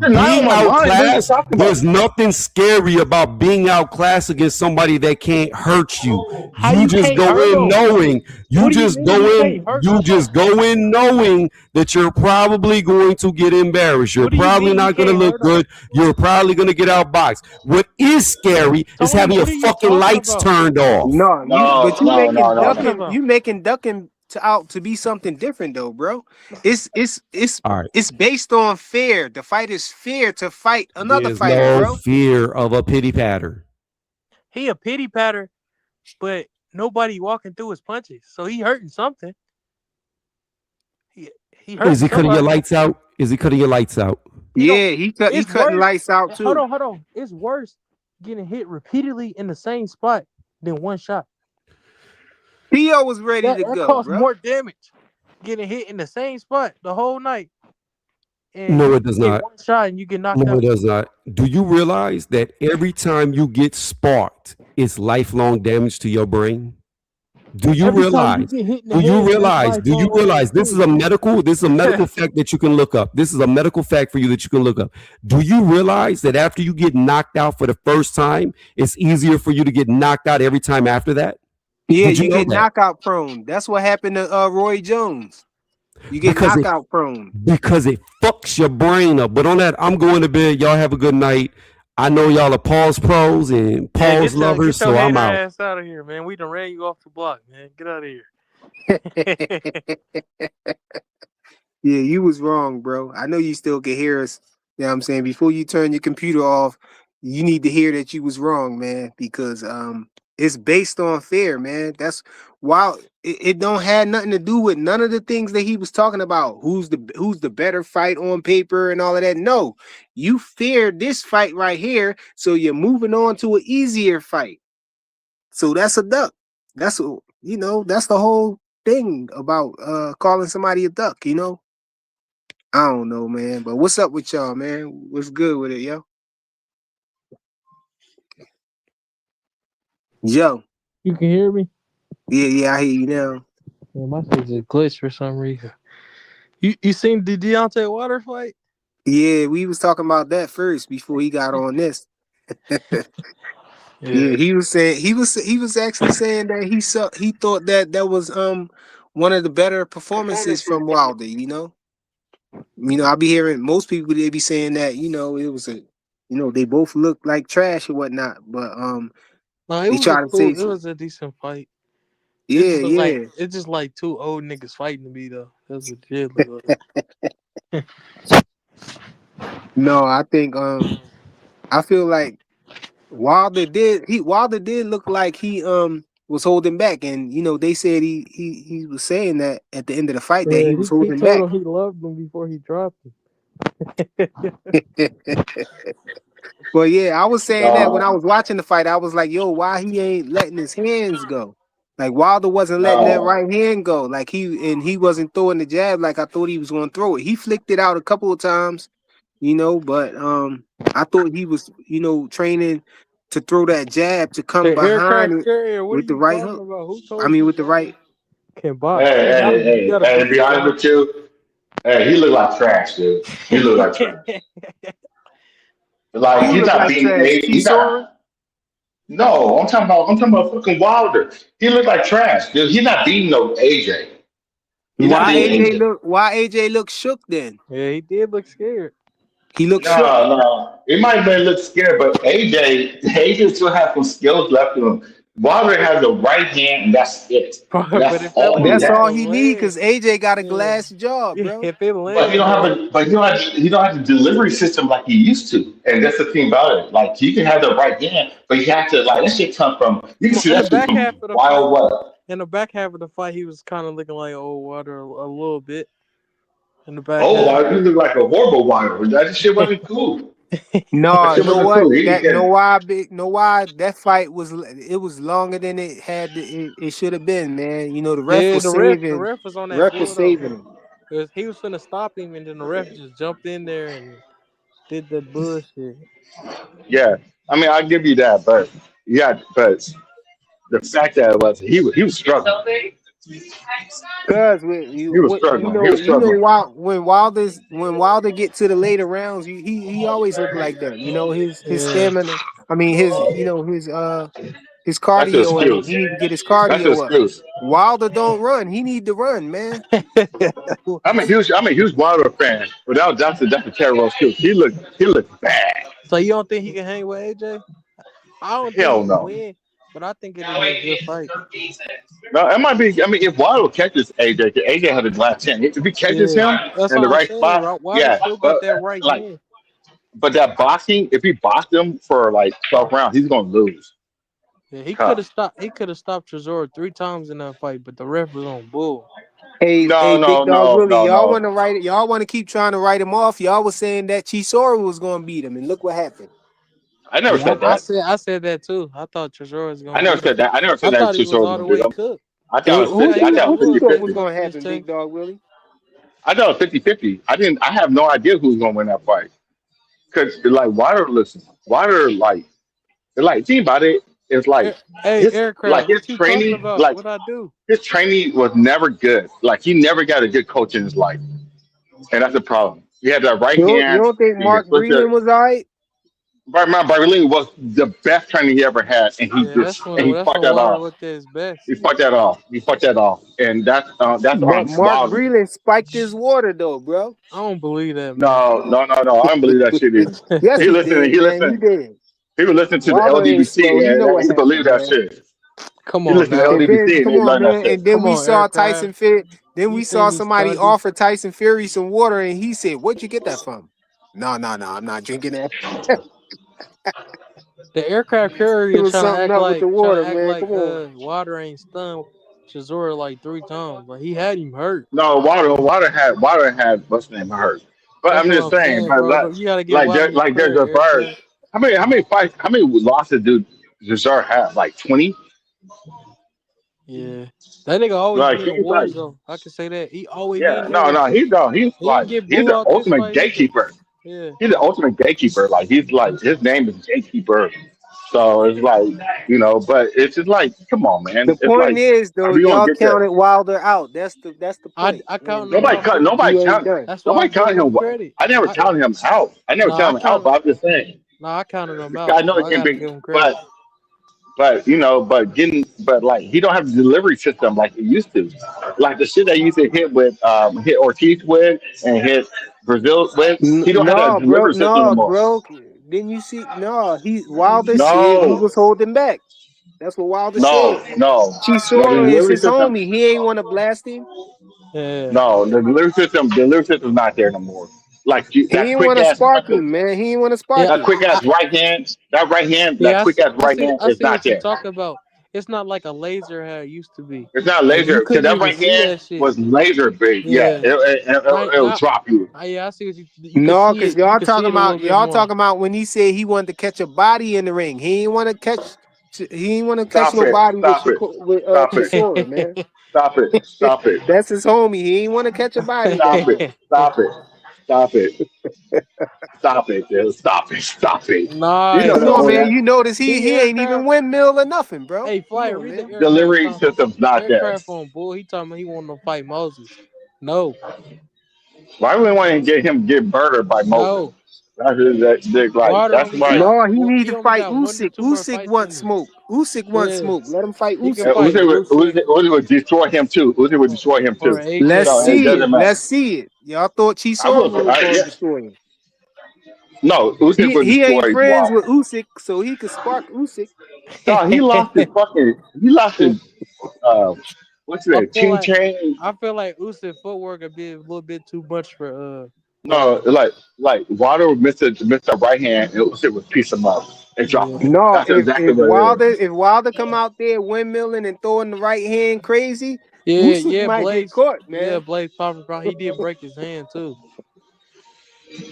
You're not Being on my mind. What are you outclassed, talking about? there's nothing scary about being outclassed against somebody that can't hurt you. How You you just can't go hurt in him? knowing, What do you mean you can't hurt? you Hold on. just go in knowing that you're probably going to get embarrassed. You're What do you probably mean you not going to can't look hurt him? good. You're probably going to get outboxed. What is scary is Tony, having your what are you fucking talking lights about? turned off. No, No, but What are you talking you about? making ducking to out to be something different though, bro. It's All right. it's based on fear. The fight is fear to fight another There's fighter, no bro. fear of a pity patter. He a pity patter, but nobody walking through his punches. So he hurting something. He Is hurting he cutting your somebody. lights out? Is he cutting your lights out? You know, Yeah, he it's cutting worse. lights out too. Hold on. It's worse getting hit repeatedly in the same spot than one shot. Theo was ready to That go, caused bro. more damage. Getting hit in the same spot the whole night, and No, you it does get not. one shot and you get knocked No, it out. does not. Do you realize that every time you get sparked, it's lifelong damage to your brain? Do you Every time you realize? get hit in the Do you head, that's realize? Do you lifelong damage realize too. this is a medical fact that you can look up. This is a medical fact for you that you can look up. Do you realize that after you get knocked out for the first time, it's easier for you to get knocked out every time after that? Yeah, Did you you know get that? knockout prone. That's what happened to Roy Jones. You get Because it knockout prone. because it fucks your brain up. But on that, I'm going to bed. Y'all have a good night. I know y'all are pause pros and Yeah, pause lovers, get your so I'm hater out. ass out of here, man. We done ran you off the block, man. Get out of here. Yeah, you was wrong, bro. I know you still can hear us. You know what I'm saying? Before you turn your computer off, you need to hear that you was wrong, man, because it's based on fear, man. That's while it don't have nothing to do with none of the things that he was talking about. Who's the better fight on paper and all of that. No, you fear this fight right here, so you're moving on to an easier fight. So that's a duck. That's the whole thing about calling somebody a duck, you know? I don't know, man. But what's up with y'all, man? What's good with it, yo? Yo. You can hear me? Yeah, I hear you now. Yeah, my shit just glitched for some reason. You seen the Deontay Water fight? Yeah, we was talking about that first before he got on this. Yeah, Yeah. he was actually saying that he thought that was one of the better performances from Wilder, you know? I'll be hearing most people they be saying that, it was they both look like trash or whatnot, but No, it they was a try to say cool. It was a decent fight. yeah, yeah. It's just like two old niggas fighting to me though. That's what it did look like. No, I think I feel like Wilder did look like he was holding back, and they said he was saying that at the end of the fight that Yeah, he was he holding told back. him he loved him before he dropped him. But yeah, I was saying that when I No, was watching the fight, I was like, yo, why he ain't letting his hands go? Like Wilder wasn't letting that no. right hand go. Like he wasn't throwing the jab like I thought he was gonna throw it. He flicked it out a couple of times, but I thought he was, training to throw that jab to come The behind aircraft it carrier, what are with the you right talking hook. about? Who I told mean you with the right. can Hey, box? hey, You hey, gotta hey, to beat be the honest guy. with you, hey, he looked like trash, dude. He looked like trash. Like Who he's looked not like beating trash? A. He's Chisora? not. No, I'm talking about fucking Wilder. He looked like trash, dude. He's not beating no AJ. He's not Why beating AJ AJ. look? Why AJ look shook then? Yeah, he did look scared. He looked shook. No, no. It might have been a little scared, but AJ still has some skills left in him. Wilder has a right hand, and that's it. But That's if that all he That's motherfucker all has. he need land, because AJ got a yeah, glass jaw, yeah, bro. if it But he land, don't have bro, a but he don't have the delivery system like he used to. And that's the thing about it. Like he can have the right hand, but you have to like that shit come from you can see in the that shit back from half of the fight, wild what? in the back half of the fight, he was kind of looking like old water a little bit in the back Oh, half. why you look like a horrible wild. That shit wasn't cool. That No, shit know wasn't what? cool. He That know said, why big know why that fight was longer than it should have been, man. The ref Yeah, was the saving ref was on the that ref was bull though. saving him. He was finna stop him, and then the ref just jumped in there and did that bullshit. yeah. I mean, I'll give you that, but yeah, but the fact that it was he was struggling. Cause He was struggling. He was struggling. why when Wilder get to the later rounds, he always look like that. His Yeah, stamina. I mean his That's an cardio. excuse. He need to get his That's an cardio up. excuse. Wilder don't run. He need to run, man. I'm a huge Wilder fan, but that's a terrible excuse. He looked bad. so you don't think he can hang with AJ? I don't think he Hell can no. win, but I think it'll be a good fight. No, it might be. I mean, if Waddle catches AJ, 'cause AJ had a glass chin. If he catches Yeah, him that's in what the I'm right saying. spot, Wilder yeah. still got But that right like, hand. but that boxing, if he boxed him for like 12 rounds, he's gonna lose. Yeah, he could have Tough. stopped. He could have stopped Tresor 3 times in that fight, but the ref was on bull. Hey, No, Big no, Dog no, Willie, no, y'all want to no. write it? Y'all want to keep trying to write him off? Y'all was saying that Chisora was going to beat him, and look what happened. I never Yeah, said that. I said that too. I thought Tresor was I gonna never beat him. said that. I never I said that thought he two was swords all gonna the beat way him. cooked. I thought Who, it was who 50. Yeah, you he I got thought a who it was you little 50 thought juice was 50. going left to in his happen, tank. Big Dog Willie? I thought it was 50-50. I have no idea who's gonna win that fight. Cause like Water listen, Water like think about it, it's like Hey, his like aircraft, his what you talking training, about? like What I do? his training was never good. Like he never got a good coach in his life. And that's the problem. He had that right You hand, don't think he could Mark switch it. Breland was all right? Barlini was the best training he ever had, and he Yeah, just and he that's fucked when that Wilder off. looked at his best. He fucked that off. He fucked that off. And that's But on Mark Wilder. Breland spiked his water, though, bro. I don't believe that, man. No, no, no, no. I don't believe that shit either. Yes, He he listened. did, He man. He listened. did. He was listening to the Wilder ain't slow. LDBC, You know and what he believed happened, that man. shit. Come He on listened to now. And then, LDBC, and come they on, learned that man. shit. And then Come we on, saw aircraft. Tyson Fury. Then You we saw think he's somebody stunting? offer Tyson Fury some water, and he said, "Where'd you get that from?" No, no, no. I'm not drinking that. The aircraft It carrier was something up with the water, man. Come on. Water ain't stunned Chisora like 3 times. Like he had him hurt. No, Water had what's the name hurt. But That's I'm what just I'm saying, saying, but bro. But you gotta give like Wilder his there's credit, a bird. aircraft. How many fights? How many losses do Cesar have? Like 20? Yeah. That nigga always Like be in the he's war like, zone. I can say that. He always he yeah, ain't no, never no, get he's no, he's he ain't like get he's booed the out this ultimate fight either. gatekeeper. Yeah. He's the ultimate gatekeeper. Like he's like his name is gatekeeper. So it's like but it's just like, come on, The man. It's point like, is, are though, we gonna y'all get there? counted Wilder out. That's the point. I counted him Nobody out cut. too. Nobody He ain't count. done. That's why I Nobody give counted him him. credit. I never I counted him out. I never nah I counted him out. counted But I'm just saying, I counted him this guy out, I know so he I can gotta be, give him credit. but like he don't have the delivery system like he used to. Like the shit they used to hit Ortiz with and hit Brazil with. He don't have that No, bro. delivery system no No, more. bro. Didn't you see? No, Wilder said he No, was holding back. That's what Wilder said. no, no. The Chisora is delivery his system. homie. He ain't want to blast him. Yeah. No, the delivery system. The delivery system's not there no more. He that ain't quick want to ass spark him, man. He ain't want to spark Yeah, that him. quick ass right hand, that yeah, quick ass I right see. hand I is see not what you're there. talking about. It's not like a laser how it used to be. It's not Like you laser because couldn't that even right see hand that shit. was laser big. Yeah, Yeah. it'll Now, drop you. yeah, I see what you could No, see because it. You could see it a little bit y'all more. talking about when he said he wanted to catch a body in the ring. He ain't want to catch. He ain't want to catch Stop no it! body with Stop it! with Stop it! Chisora, man. Stop it! Stop it! That's his homie. He ain't want to catch a body with Stop him. it! Stop it! Stop it! Stop it, dude. Stop it. Stop it. Nah, You know Come the on, old man. You notice he he ain't even aircraft. windmill or nothing, bro. Hey, Come Flyer, on, read the man. aircraft delivery comment. system's not there. Aircraft on bull. He talking about he want to fight Moses. No, Why would we want to get murdered by Moses? no. Water That's only why got No, he need he to only fight got 1 to Usyk. 2 more Usyk fights wants in him. smoke. Usyk wants Yeah, smoke. Let him fight he can Usyk. fight Usyk Uzi would destroy him too. Uzi would destroy him or too. Let's AJ. So it see AJ. it. doesn't matter. Let's see it. Y'all thought I Chisora will. was going Yeah. to destroy him. No, Uzi would He ain't destroy friends with Wilder. Usyk, so he could spark Usyk. No, he lost his fucking. He lost his. Uh, what's I that? feel Ching like Chang. I feel like Usyk footwork would be a little bit too much for No, Water. like Water missed the right hand. It was piece him up and drop Yeah, him. No, That's exactly if what it is. Wilder come out there windmilling and throwing the right hand crazy, Usyk yeah. might get Blaze, caught, yeah, man. Blaze popping. He did break his hand too.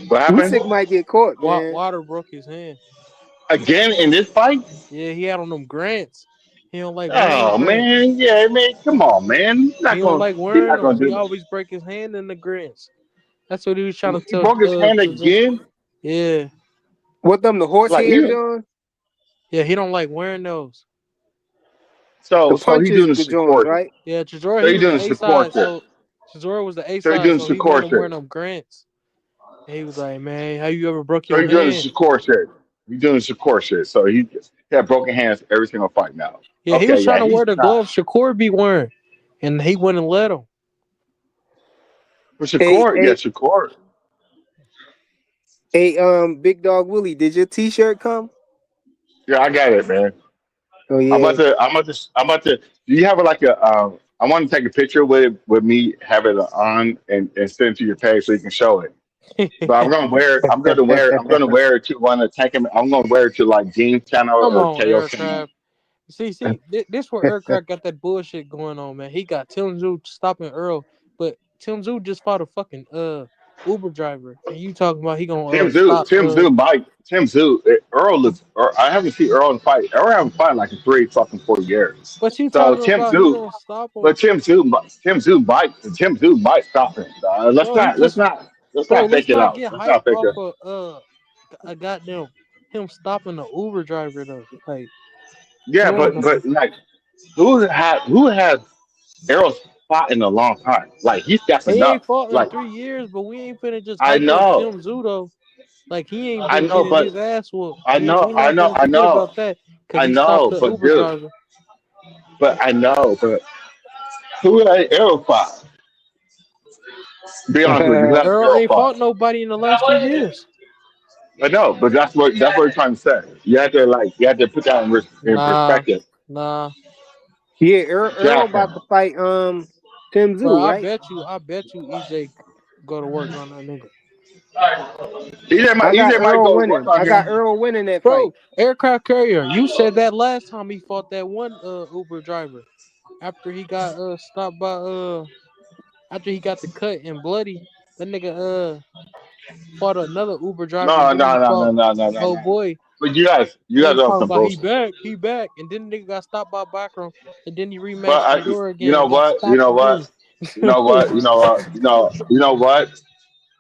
What happened Usyk might get caught, man. Water broke his hand. again in this fight? Yeah, he had on them grants. He don't like wearing them Oh grants. man, yeah, man, come on, man. He don't like He's wearing not them. gonna He do that. always break his hand in the grants. That's what he was trying to He tell. broke his hand Chisora. again. Yeah, What them the Like horsehair even John? yeah. He don't like wearing those. The so he punches, doing the the Jones, Shakur. right? Yeah, Chisora, So he he was doing the the A Shakur side, shit. so Chisora was the A So he side, doing the so he made Shakur him wear shit. them grants. And he was like, "Man, how you ever broke So your he doing the hand?" Shakur shit. He doing the Shakur shit. So he had broken hands every single fight now. Yeah, he Okay, was trying yeah, to he's wear the not. gloves Shakur be wearing, and he wouldn't let him. But Hey, Shakur, yeah, hey, Shakur. hey, Big Dog Willie, did your T-shirt come? Yeah, I got it, man. Oh I'm about yeah. to. Do you have like a? I want to take a picture with me, have it on, and send it to your page so you can show it. But I'm gonna wear it. I'm gonna wear it to one of the tank. I'm gonna wear it to like Dean's channel Come or on, KO channel. aircraft. This where aircraft got that bullshit going on, man. He got Tim Zoo stopping Earl, but Tim Zoo just fought a fucking Uber driver, and you talking about he gonna stop Tim Zoo. Earl is. I haven't seen Earl in fight. Earl haven't fought in like 3 fucking 4 years. But you So talking Tim about he Zoo, gonna stop him, but Tim Zoo might stop him. bro? He just Let's bro. not Let's fake it not out. get Let's hype not fake off it. of a goddamn him stopping the Uber driver though. Like, Yeah, come on, man. but like who has Errol fought in a long time? Like he's He stepping ain't up. fought in Like 3 years, but we ain't finna just I hype up know, Tim Zoo though. Like he ain't I been know, getting but his ass whooped. I know, We I not know, finna I forget know, about that because I he stopped know, the but Uber dude, driver. but I know, but who had Errol fought? Be honest with you, who has Earl Errol ain't fought? fought nobody in the last 3 years. I know, but that's what we're trying to say. You have to put that in Nah, perspective. nah, Yeah, Earl Jack him. about to fight Tim bro. Zoo, right? I bet you, EJ go to work on that nigga, I got EJ might Earl go work winning. on I got him. Earl winning that fight. bro. Aircraft carrier. You said that last time he fought that one Uber driver after he got stopped by after he got the cut and bloody. That nigga fought another Uber driver, and No, then he no, no, no, fought no, no, no, oh no. boy. But you They guys was are talking some about bullshit. he back, and then the nigga got stopped by Backrun, and then he But rematched the door you again know and got what? You stopped know what? again. You know what? You know what? You know what?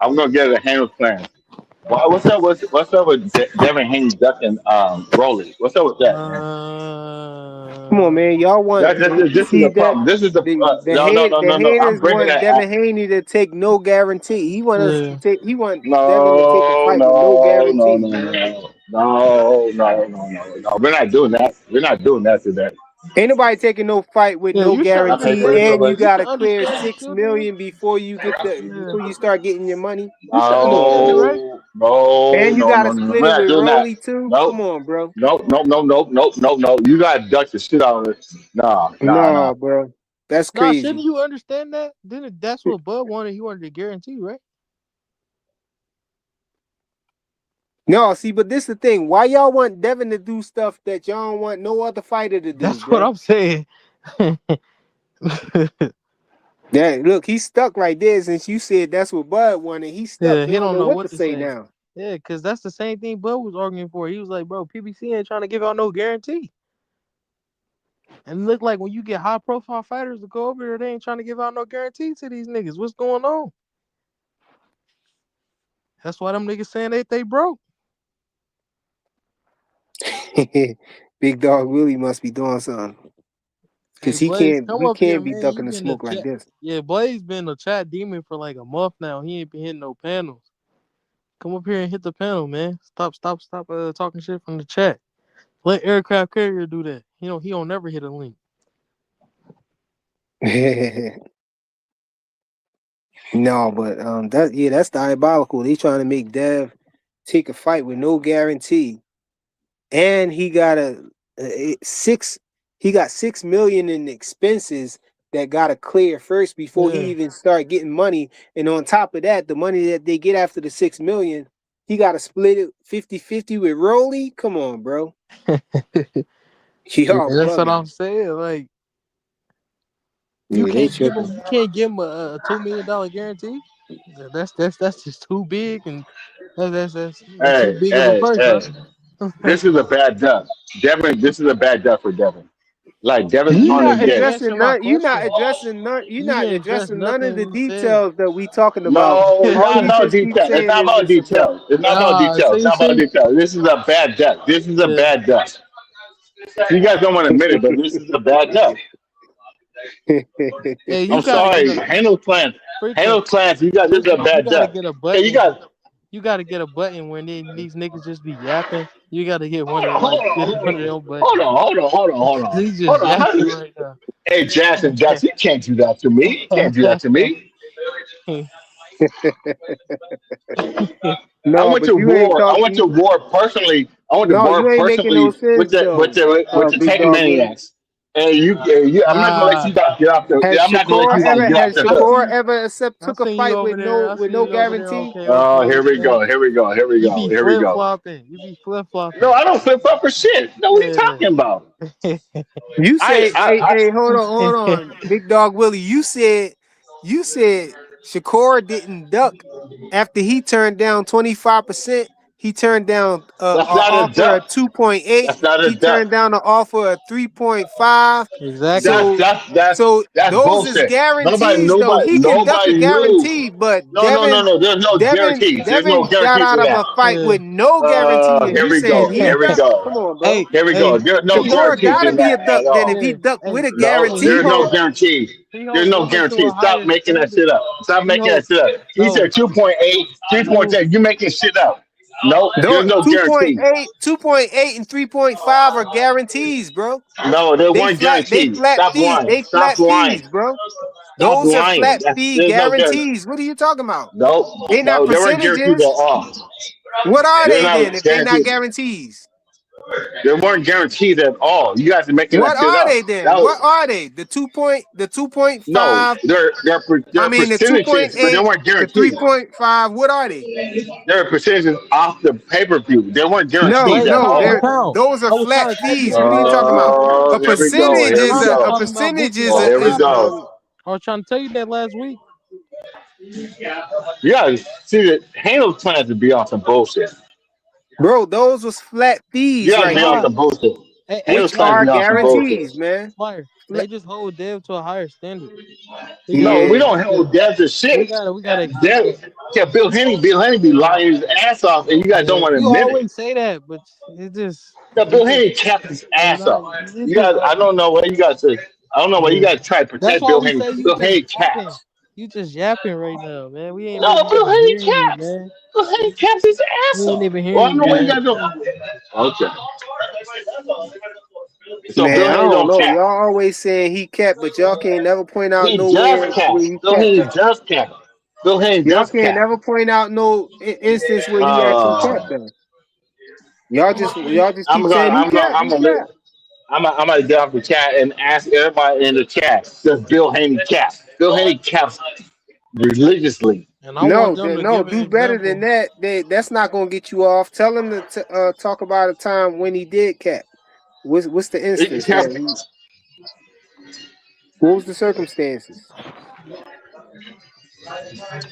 I'm gonna get a handle plan. What's up? What's up with Devin Haney ducking Rolly? What's up with that, man? Come on, uh, man. Y'all want This is see the that problem. This is the no no no the no no. I'm haters bringing want that out. Devin Haney to take no guarantee. He want us to yeah. take. He want Devin to take a No fight with no no no guarantee, no man. no no no no no. We're not doing that. We're not doing that today. Ain't nobody taking no fight with Yeah, no you should I pay guarantee, for this understand. and over. you You should gotta clear understand it, 6 million before you get Yeah. before you start getting your money. You should Come on, understand it, man. right? No no And you no gotta no no. split We're it not with doing that. Rolly too. Come Nope. on, bro. Nope, nope, nope, nope, nope, nope, nope. You gotta duck the shit out of it. Nah, nah, nah. No, bro. That's Nah, crazy. shouldn't you understand that? Then that's what Bud wanted. He wanted to guarantee, right? No, see, but this the thing. Why y'all want Devin to do stuff that y'all don't want no other fighter to do, That's what bro? I'm saying. Yeah, look, he's stuck right there since you said that's what Bud wanted. He's stuck. Yeah, He he don't don't know know what what to to say say. now. Yeah, because that's the same thing Bud was arguing for. He was like, bro, PBC ain't trying to give out no guarantee. And it look like when you get high profile fighters to go over there, they ain't trying to give out no guarantee to these niggas. What's going on? That's why them niggas saying they broke. Big dog Willie must be doing something. Hey Cause he Blaze, can't come he up here, can't be man. You ducking the been a smoke like chat. this. Yeah, Blaze been a chat demon for like a month now. He ain't been hitting no panels. Come up here and hit the panel, man. Stop talking shit from the chat. Let aircraft carrier do that. He don't never hit a link. No, but that's diabolical. They trying to make Dev take a fight with no guarantee, and he got he got 6 million in expenses that got to clear first before he Yeah. even start getting money. And on top of that, the money that they get after the 6 million, he got to split it 50-50 with Rolly. Come on, bro. Yeah, Y'all that's what bugging. I'm saying. Like Yeah, they tripping. you can't give him a $2 million guarantee. That's just too big, and that's too Hey, big of a hey, price, hey. bro. This is a bad duck. Devin, this is a bad duck for Devin. Like Devin's You trying You to not didn't get answer addressing my none. You not question. addressing none. You You not didn't address addressing none of nothing the we said. details that we talking about. no, it's All not you about just keep detail. It's saying not is about it's a duck. detail. It's not about Ah, detail. It's not about see, detail. This is a bad duck. This is a yeah. bad duck. You guys don't want to admit it, but this is a bad duck. Hey, you I'm gotta get sorry. a Handle freaking clans. You got this is a freaking. You bad gotta duck. get a Okay, you button. got You gotta get a button when these niggas just be yapping. You gotta hit one of hold like on, get hold one on, of them hold buttons. on, hold on, hold on, hold on, He just hold on. How do yapping you, right now. hey, Jackson, you can't do that to me. You can't do that to me. I No, went but to you ain't war. I went to talking. war personally. I went to No, war you ain't making no personally with sense though. the Big tank dog Willie. maniacs. And I'm not gonna let you Ah, guys get off the. Has I'm not gonna let Shakur you guys ever get off has the I hook. Shakur see. ever accept I took a seen you fight over there. I with seen no you over there. guarantee? Okay, Oh, okay, here we okay. go. Here we go. Here we You go. be Here we flip go. flopping. You be flip No, flopping. I don't flip flop for shit. No, what are you Yeah. talking about? You say, hey, hold I on, Big Dog Willie. You said Shakur didn't duck after he turned down 25%. He turned down that's a not a offer of duck. 2.8. That's not a He duck. turned down an offer of 3.5. Exactly. So That's those is bullshit. guarantees though. He can duck a Nobody knew. guarantee, but No. There's no guarantees. There's no Devin got guarantees out for of that. a fight Yeah. with no guarantee, and Here you we saying go. he Here we ducked? go. Come on, bro. Hey, Here we go. hey, There's no Shakur guarantees gotta in be a that duck at then if he yeah. all. ducked with Hey, a No, hey, guarantee, there's no bro. guarantees. he There's hold no Bud to a guarantees. Stop higher making that standard. shit up. Stop He making that hold shit up. He no. said 2.8, He hold 3.10. You making shit up. No, Though there's no guarantee. 2.8 and 3.5 are guarantees, bro. No, there weren't guarantees. Flat Stop fees. lying. They Stop flat lying. fees, bro. Stop Those are lying. flat fee There's no guarantee. guarantees. What are you talking about? No, They not no, there weren't guarantees at percentages. all. What are They're they then not if they not guaranteed. guarantees? There weren't guarantees at all. You guys are making that What shit are up. they That then? was What are they? The 2.5, no. I They're mean the percentages, but they 2.8, weren't the guarantees. 3.5, what are they? There are percentages off the pay per view. They weren't No, guarantees Blaze, at no, pound for they're all. pound. those are I was flat trying to tell you fees. that What are you last talking week. about? Oh, here we go. Here we I'm not go. talking about Bookie. Oh, here we I go. was trying to tell you that last week. You gotta see that Halo's plans to be on some bullshit. Bro, those was flat You fees gotta right be on Nah, there, some bullshit. hey, Halo's which plans to are Flyer, be on some Flyer, bullshit. guarantees, man. Flyer. Fla- They just hold Dev to a higher standard. They No, gotta, we Yeah. don't yeah, hold Devs to we shit. gotta accept Dev, that. yeah, Bill Haney be Yeah, lying his ass off, and you guys don't yeah. want to You admit it. always say that, but No, it Bill just, Haney capped his it's ass not. off. This You is guys, not. I don't know what you guys say. I don't know why you Yeah. guys try to That's protect why Bill we Haney. say you Bill just Haney yapping. caps. You just yapping right now, man. We ain't No, even Bill Haney hearing you, caps. man. Bill Haney caps his We ass ain't off. even Well, hearing I don't you, know what you man. guys do. Okay. So Man, Bill I Haney don't don't know. cap. Y'all always saying he kept, but y'all can't never point out He does nowhere cap. where he Bill kept Haney them. does cap. Bill Haney Y'all does can't cap. never point out no instance where he actually Uh, kept them. Y'all just I'm keep gonna, saying I'm gonna, I'm he gonna, kept. I'm gonna get off the chat and ask everybody in the chat. Does Bill Haney cap? Bill Haney caps religiously. And I want them to No, give an do better example. than that. That's not gonna get you off. Tell him to talk about a time when he did cap. What's the He instance kept, where what was the circumstances?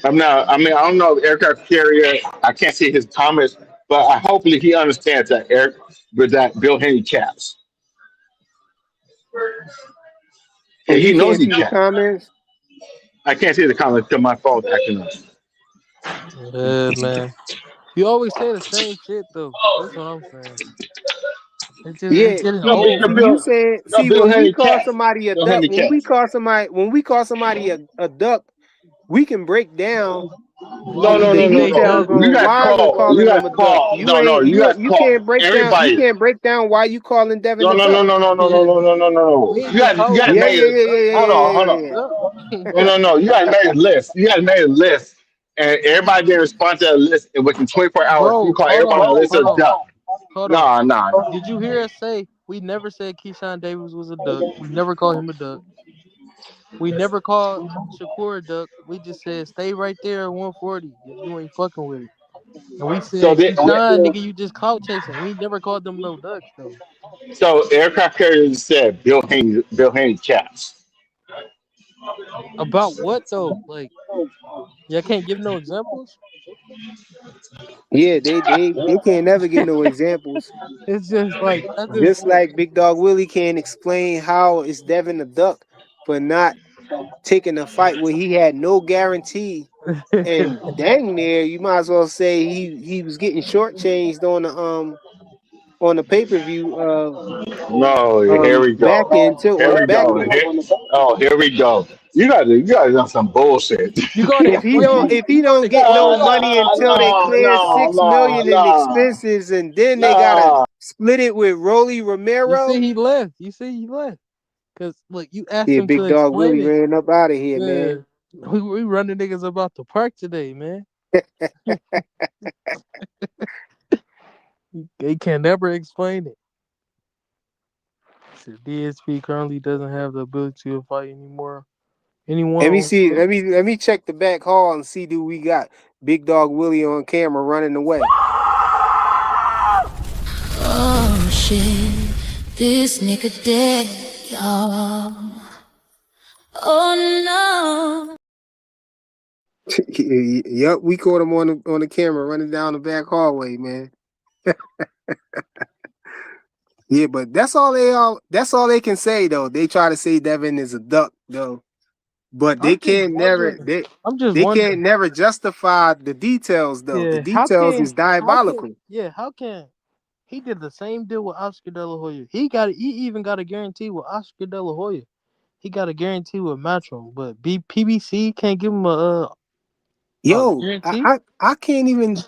I'm not. I mean, I don't know if aircraft carrier. I can't see his comments, but hopefully he understands that with that Bill Henry caps, Oh, and you he knows can't he see the caps. comments? I can't see the comments because my phone's acting up. Yeah, man. You always say the same shit though. That's what I'm saying. It's Yeah, getting No, old, see, you bro. saying, No, see, Bill when we Henry call caps. somebody a Bill duck, Henry caps. when we call somebody a duck, we can break down Why we the think they details duck? You on guys why we're call. You calling guys them a duck. call. You No, no. ain't You guys you call you everybody. can't break down why you calling Devin No, a no, no, duck. no, no, no, no, Yeah. no, no, no, no. We ain't just You call guys Yeah, made yeah, it. yeah, yeah, yeah, Hold yeah, on, hold yeah, on. yeah, duck. No, no, no. You guys made a list. You guys made a list, and everybody didn't respond to that list. And within 24 hours, you Bro, call hold everybody on, on the list hold a on, duck. hold on. Nah, nah, nah. Did you hear us say we never said Keyshawn Davis was a duck? We never called him a duck. We never called Shakur a duck. We just said stay right there at 140 if you ain't fucking with it. And we So said they, Keyshawn, nigga, you just clout chasing. We never called them no ducks though. so aircraft carriers said Bill Haney caps. About what though? Like, y'all can't give no examples. yeah. They can't never get no examples. It's just like I just Just like Big Dog Willie can't explain how it's Devin a duck for not taking a fight where he had no guarantee. And dang near, you might as well say he was getting shortchanged on the pay-per-view No, here we back go. end too, on Here the we back go. end. Here we go. You guys done some bullshit. you gonna explain it. If he You gonna don't get explain no it. money until they No, clear no, 6 million in no, expenses, and then they gotta no. split it with Rolly You see Romero. he left. You see he left. Cause look, you asked Yeah, him to Big Dog explain Willie it. ran up out of here, Yeah. man. We running niggas about the park today, man. They can never explain it. So DSP currently doesn't have the ability to fight anymore. Anyone Let me on see. Let me check the back hall and see do we got Big Dog Willie on camera running away. Oh shit, this nigga dead, y'all. Oh no. Yep, we caught him on the camera running down the back hallway, man. Yeah, but that's all they can say though. They try to say Devin is a duck though, but I'm just wondering. I'm just they can't wondering. never justify the details though. The Yeah, details is diabolical. how can he did the same deal with Oscar De La Hoya? He even got a guarantee with Oscar De La Hoya. He got a guarantee with Matchroom, but PBC can't give him a Yo, guarantee. I can't even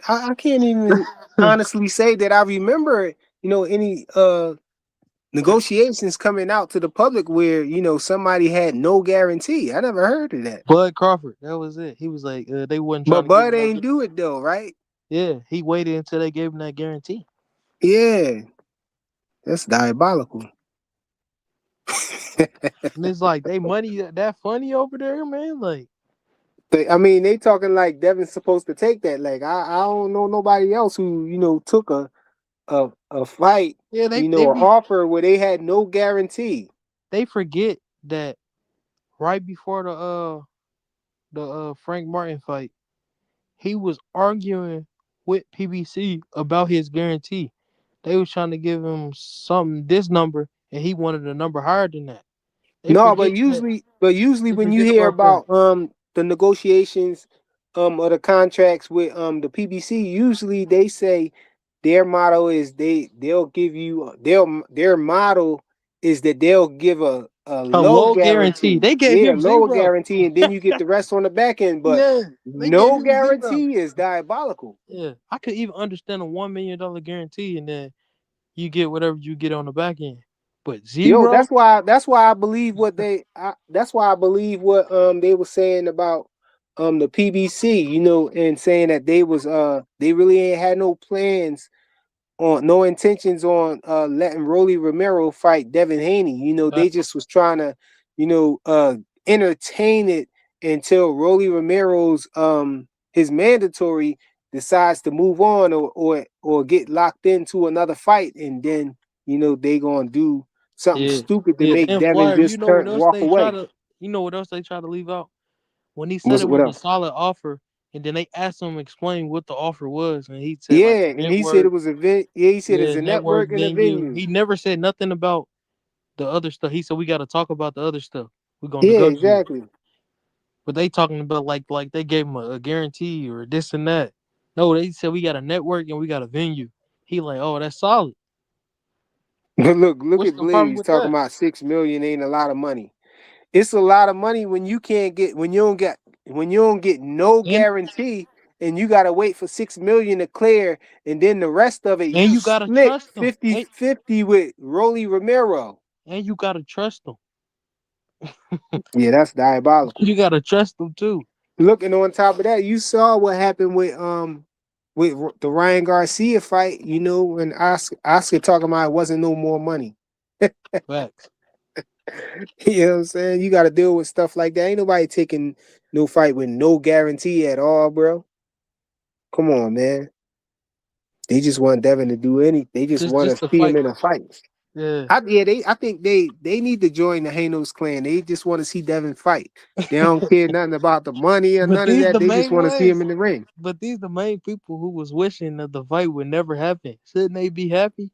honestly say that I remember, any negotiations coming out to the public where, somebody had no guarantee. I never heard of that. Bud Crawford, that was it. He was like, they wasn't trying But to give him Bud no. ain't do it though, right? Yeah, he waited until they gave him that guarantee. Yeah, that's diabolical. And it's like they money that funny over there, man. Like I mean, they talking like Devin's supposed to take that. Like I don't know nobody else who took a fight, yeah, an they be offer where they had no guarantee. they forget that right before the Frank Martin fight, he was arguing with PBC about his guarantee. They was trying to give him this number, and he wanted a number higher than that. They No, forget that. but usually They when you forget hear about that. about the negotiations or the contracts with the PBC, usually they say their motto is they'll give you their motto is that they'll give a A low low guarantee. guarantee. They gave Yeah, him lower zero. guarantee, and then you get the rest on the back end. But Yeah, they gave no him zero. guarantee is diabolical. Yeah, I could even understand a $1 million guarantee, and then you get whatever you get on the back end. But Yo, zero, that's why I believe that's why I believe what they were saying about the PBC, and saying that they really ain't had no plans on no intentions on letting Rolly Romero fight Devin Haney. They just was trying to, entertain it until Rolly Romero's his mandatory decides to move on or get locked into another fight, and then they gonna do something Yeah, stupid to yeah. make Then Devin Flyer, just turn walk away. you know what else they try to leave out? When he said What's it what was a else? solid offer, and then they asked him to explain what the offer was, and he said like Yeah, a and he said it network, was a yeah, he said it's yeah, a network network and a venue. venue. He never said nothing about the other stuff. He said we got to talk about the other stuff. We're gonna Yeah, negotiate. exactly. But they talking about like they gave him a guarantee or this and that. No, they said we got a network and we got a venue. He like, oh, that's solid. But look What's at the problem Blaze with talking that? about 6 million ain't a lot of money. It's a lot of money when you can't get when you don't get no And guarantee and you gotta wait for 6 million to clear, and then the rest of it and you you gotta split trust them. 50-50 with Rolly Romero. And you gotta trust them. Yeah, that's diabolical. You gotta trust them too. Looking on top of that, you saw what happened with the Ryan Garcia fight, when Oscar talking about it wasn't no more money. Facts. You know what I'm saying? You got to deal with stuff like that. Ain't nobody taking no fight with no guarantee at all, bro. Come on, man. They just want Devin to do anything. They just want to Just the see him fight. in a fight. Yeah. I think they need to join the Hanos clan. They just want to see Devin fight. They don't care nothing about the money or But none of these that. the They just main want to see him ones. in the ring. But these the main people who was wishing that the fight would never happen. Shouldn't they be happy?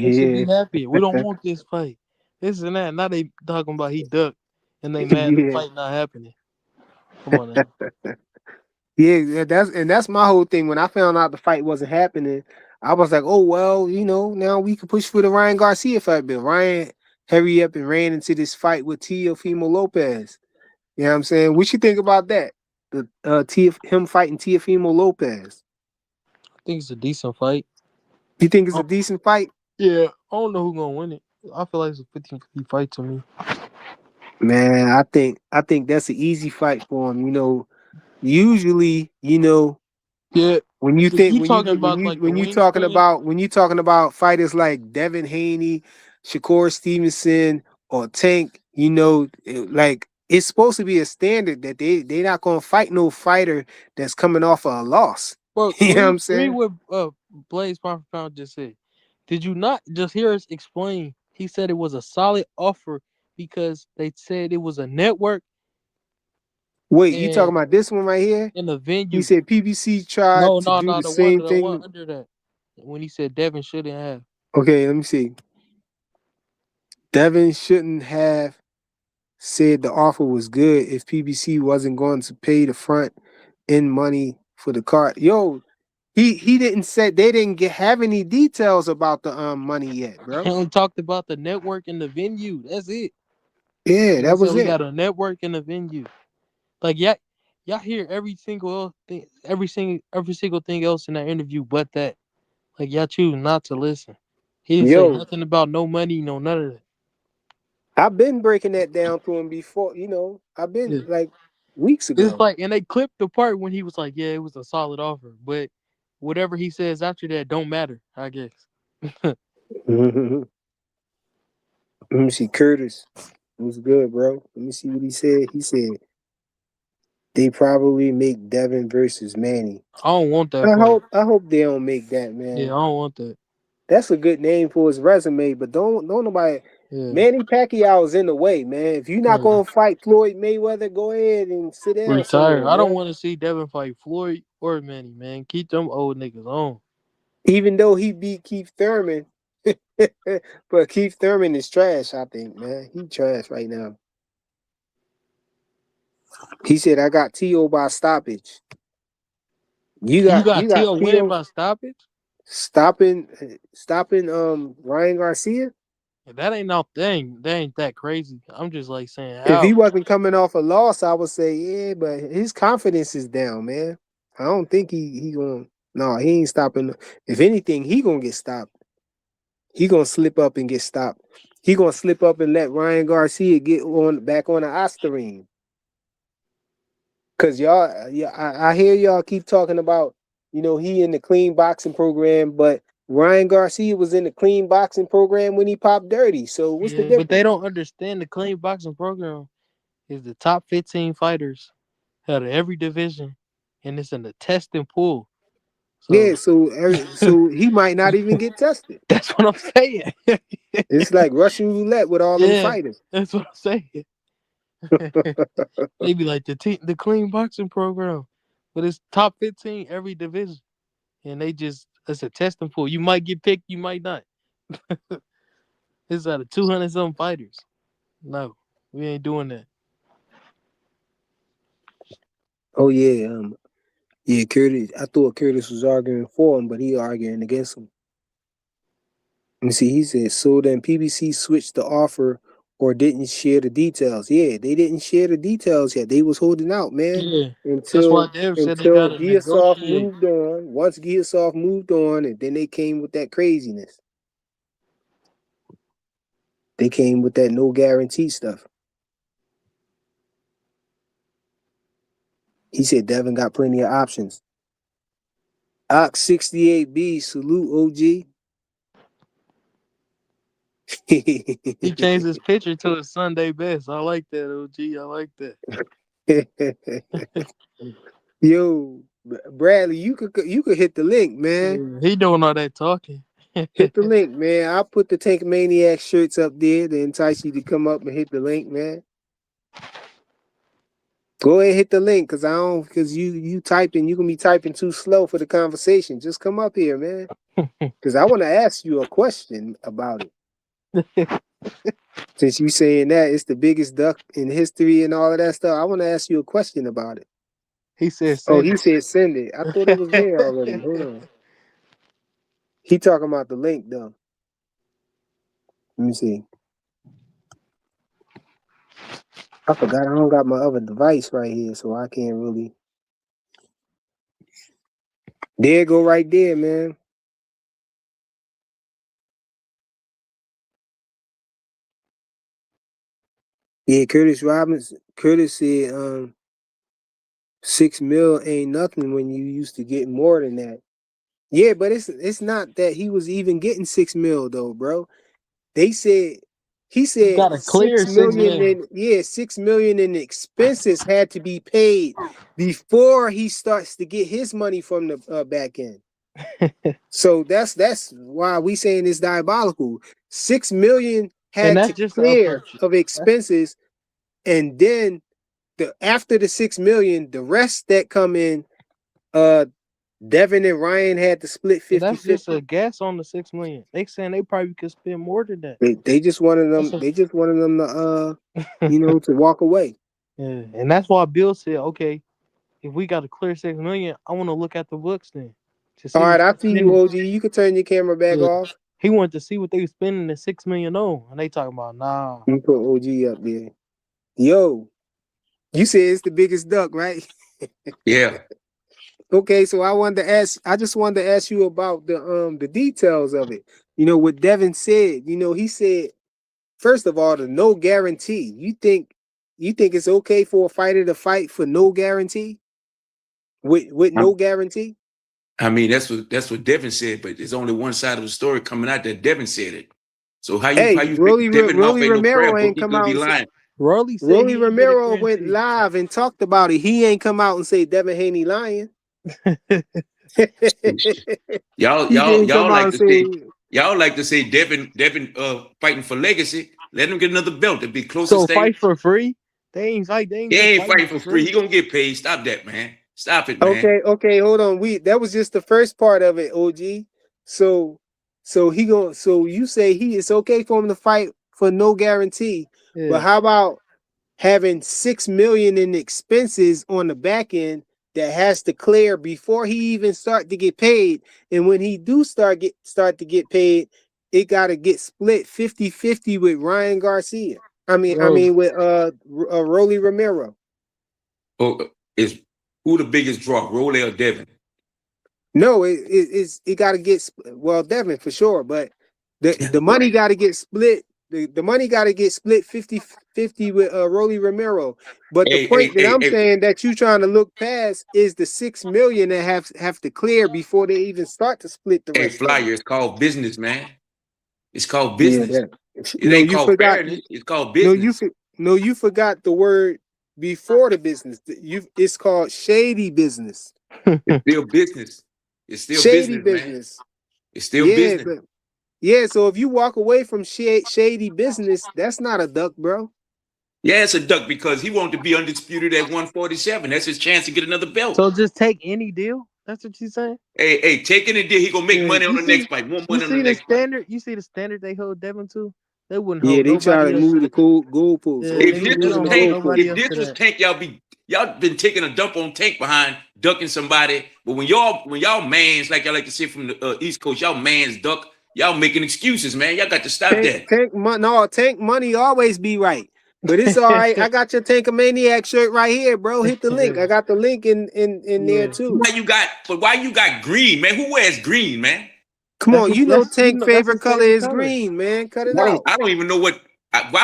They should Yeah, be happy. We don't want this fight. This and that. Now they talking about he ducked and they mad the yeah. fight not happening. Come on now. Yeah, that's my whole thing. When I found out the fight wasn't happening, I was like, oh well, now we can push for the Ryan Garcia fight. But Ryan hurry up and ran into this fight with Teofimo Lopez. You know what I'm saying? What you think about that? The him fighting Teofimo Lopez. I think it's a decent fight. You think it's a Oh, decent fight? yeah. I don't know who's gonna win it. I feel like it's a 50-50 fight to me. Man, I think that's an easy fight for him. Usually, Yeah. when you If think you talking about like the wingspan, when you talking about fighters like Devin Haney, Shakur Stevenson, or Tank, like it's supposed to be a standard that they not gonna fight no fighter that's coming off of a loss. bro, You know what read I'm read saying? what Blaze Pound for Pound just said. Did you not just hear us explain? He said it was a solid offer because they said it was a network Wait, you talking and about this one right here? in a He venue. said PBC tried No, to no, do no, the same the one thing. under that. When he said Devin shouldn't have. Okay, let me see. Devin shouldn't have said the offer was good if PBC wasn't going to pay the front end money for the car. Yo, he didn't say they didn't have any details about the money yet, He bro. only talked about the network and the venue. That's it. Yeah, And he that said was we it. got a network and a venue. Like yeah, y'all hear every single thing else in that interview but that. Like y'all choose not to listen. He didn't say Yo, nothing about no money, no none of that. I've been breaking that down to him before. I've Yeah. been like weeks It's ago. like and they clipped the part when he was like, yeah, it was a solid offer. But whatever he says after that don't matter, I guess. Let me see, Curtis. It was good, bro. Let me see what he said. He said they probably make Devin versus Manny. I don't want that I fight. hope I hope they don't make that, Yeah, man. I don't want that. That's a good name for his resume, but don't nobody. Yeah. Manny Pacquiao is in the way, man. If you're not Yeah. gonna fight Floyd Mayweather, go ahead and sit down Retire. somewhere, I don't man. want to see Devin fight Floyd or Manny, man. Keep them old niggas on. Even though he beat Keith Thurman, but Keith Thurman is trash. I think, man, he trash right now. He said, "I got To by stoppage." You You got got you got T.O. winning To by stoppage? stopping Ryan Garcia. That ain't no thing. That ain't that crazy. I'm just like saying If he how. wasn't coming off a loss, I would say, yeah, but his confidence is down, man. I don't think he going no, he ain't stopping. If anything, he gonna get stopped. He gonna slip up and get stopped. He gonna slip up and let Ryan Garcia get on back on the Ostarine. Cause y'all, yeah, I hear y'all keep talking about, he in the clean boxing program, but Ryan Garcia was in the clean boxing program when he popped dirty. So what's the Yeah, but they difference? don't understand the clean boxing program is the top 15 fighters out of every division and it's in the testing pool. So Yeah, so he might not even get tested. that's what I'm saying. It's like Russian roulette with all them Yeah, fighters. that's what I'm saying. They be like the clean boxing program, but it's top 15 every division, and it's a testing pool. You might get picked, you might not. It's out of 200 some fighters. No, we ain't doing that. Oh yeah, yeah, Curtis. I thought Curtis was arguing for him, but he arguing against him. Let me see. He said, so then PBC switched the offer or didn't share the details. Yeah, they didn't share the details yet. They was holding out, man, Yeah, that's why until Dev said they until gotta Giasoff negotiate. moved on. Once Giasoff moved on, and then they came with that craziness. They came with that no guarantee stuff. He said Devin got plenty of options. Ox 68B, salute OG. He changed his picture to his Sunday best. I like that, OG. I like that. Yo, Bradley, you could hit the link, man. Yeah, he doing all that talking. Hit the link, man. I'll put the Tank Maniac shirts up there to entice you to come up and hit the link, man. Go ahead and hit the link, because you typing, you gonna be typing too slow for the conversation. Just come up here, man. Because I want to ask you a question about it. Since you saying that it's the biggest duck in history and all of that stuff, I want to ask you a question about it. He said, Oh, send he said send it. I thought it was there already. Hold on. He talking about the link though. Let me see. I forgot I don't got my other device right here, so I can't really. There go right there, man. Yeah, Curtis said 6 mil ain't nothing when you used to get more than that. Yeah, but it's not that he was even getting 6 mil though, bro. He he said got a clear 6 6 million million. in 6 million in expenses had to be paid before he starts to get his money from the back end. So that's why we saying it's diabolical. 6 million And had that's to just the clear upfront shit. of expenses, and then after the 6 million, the rest that come in, Devin and Ryan had to split And that's just 50-50. a guess on the 6 million. They saying they probably could spend more than that. They just wanted That's them. They just wanted them to to walk away. Yeah, and that's why Bill said, okay, if we got a clear 6 million, I want to look at the books then to All see right, what I they see you, spending. OG. You can turn your camera back Yeah. off. He wanted to see what they were spending the 6 million on, and they talking about nah. You put OG up there. Yo, you said it's the biggest duck, right? Yeah. Okay, so I just wanted to ask you about the details of it. You know what Devin said. He said, first of all, the no guarantee. You think it's okay for a fighter to fight for no guarantee? With no guarantee? I mean, that's what Devin said, but there's only one side of the story coming out that Devin said it. So how Hey, you figure Devin mouth Rolly ain't no prayer Romero book? ain't He come could out be and say, lying. Rolly said Rolly he didn't get a Romero went guarantee. live and talked about it. He ain't come out and say Devin Haney lying. Y'all He y'all didn't come y'all out like and to say, say Devin fighting for legacy. Let him get another belt to be So closest thing. fight for free? They ain't like they ain't He just ain't fighting fighting for for free. free. He gonna get paid. Stop that, man. Stop it, man. okay, hold on. That was just the first part of it, OG. So you say it's okay for him to fight for no guarantee, but Yeah. how about having 6 million in expenses on the back end that has to clear before he even start to get paid, and when he do start to get paid, it got to get split 50-50 with Ryan Garcia. I Bro, mean with Rolly Romero. Oh, is who the biggest draw, Rolly or Devin? No, it got to get Devin for sure, but the money got to get split. The money got to get split 50-50 with Rolly Romero. But the point that I'm Hey, saying that you trying to look past is the 6 million that have to clear before they even start to split the hey, rest of Flyer, it. it's called business, man. It's called Yeah, business. that. It No, ain't you called forgot. fairness. It's called No, you business. no, you forgot the word. before the business. It's called shady business. It's still business. It's still Shady business, man. business. It's still Yeah, business. but yeah. So if you walk away from shady business, that's not a duck, bro. Yeah, it's a duck because he wanted to be undisputed at 147. That's his chance to get another belt. So just take any deal. That's what you saying? Hey, taking a deal, he gonna make Yeah. money on You the see, next fight. More you money on the see the next fight. standard. You see the standard they hold Devin to. They wouldn't Yeah, hold they try nobody to else. move the goalposts. Yeah, If they, this they was don't Moving the hold Tank, nobody if else this to was that. Tank, y'all been taking a dump on Tank behind ducking somebody. But when y'all mans, like y'all like to say from the East Coast, y'all mans duck, y'all making excuses, man. Y'all got to stop that. Tank money always be right. But it's all right. I got your Tankamaniac shirt right here, bro. Hit the link. I got the link in there too. Why you got green, man? Who wears green, man? Come on, you know Tank that's favorite his color favorite is color. green, man. Cut it I out. don't even know why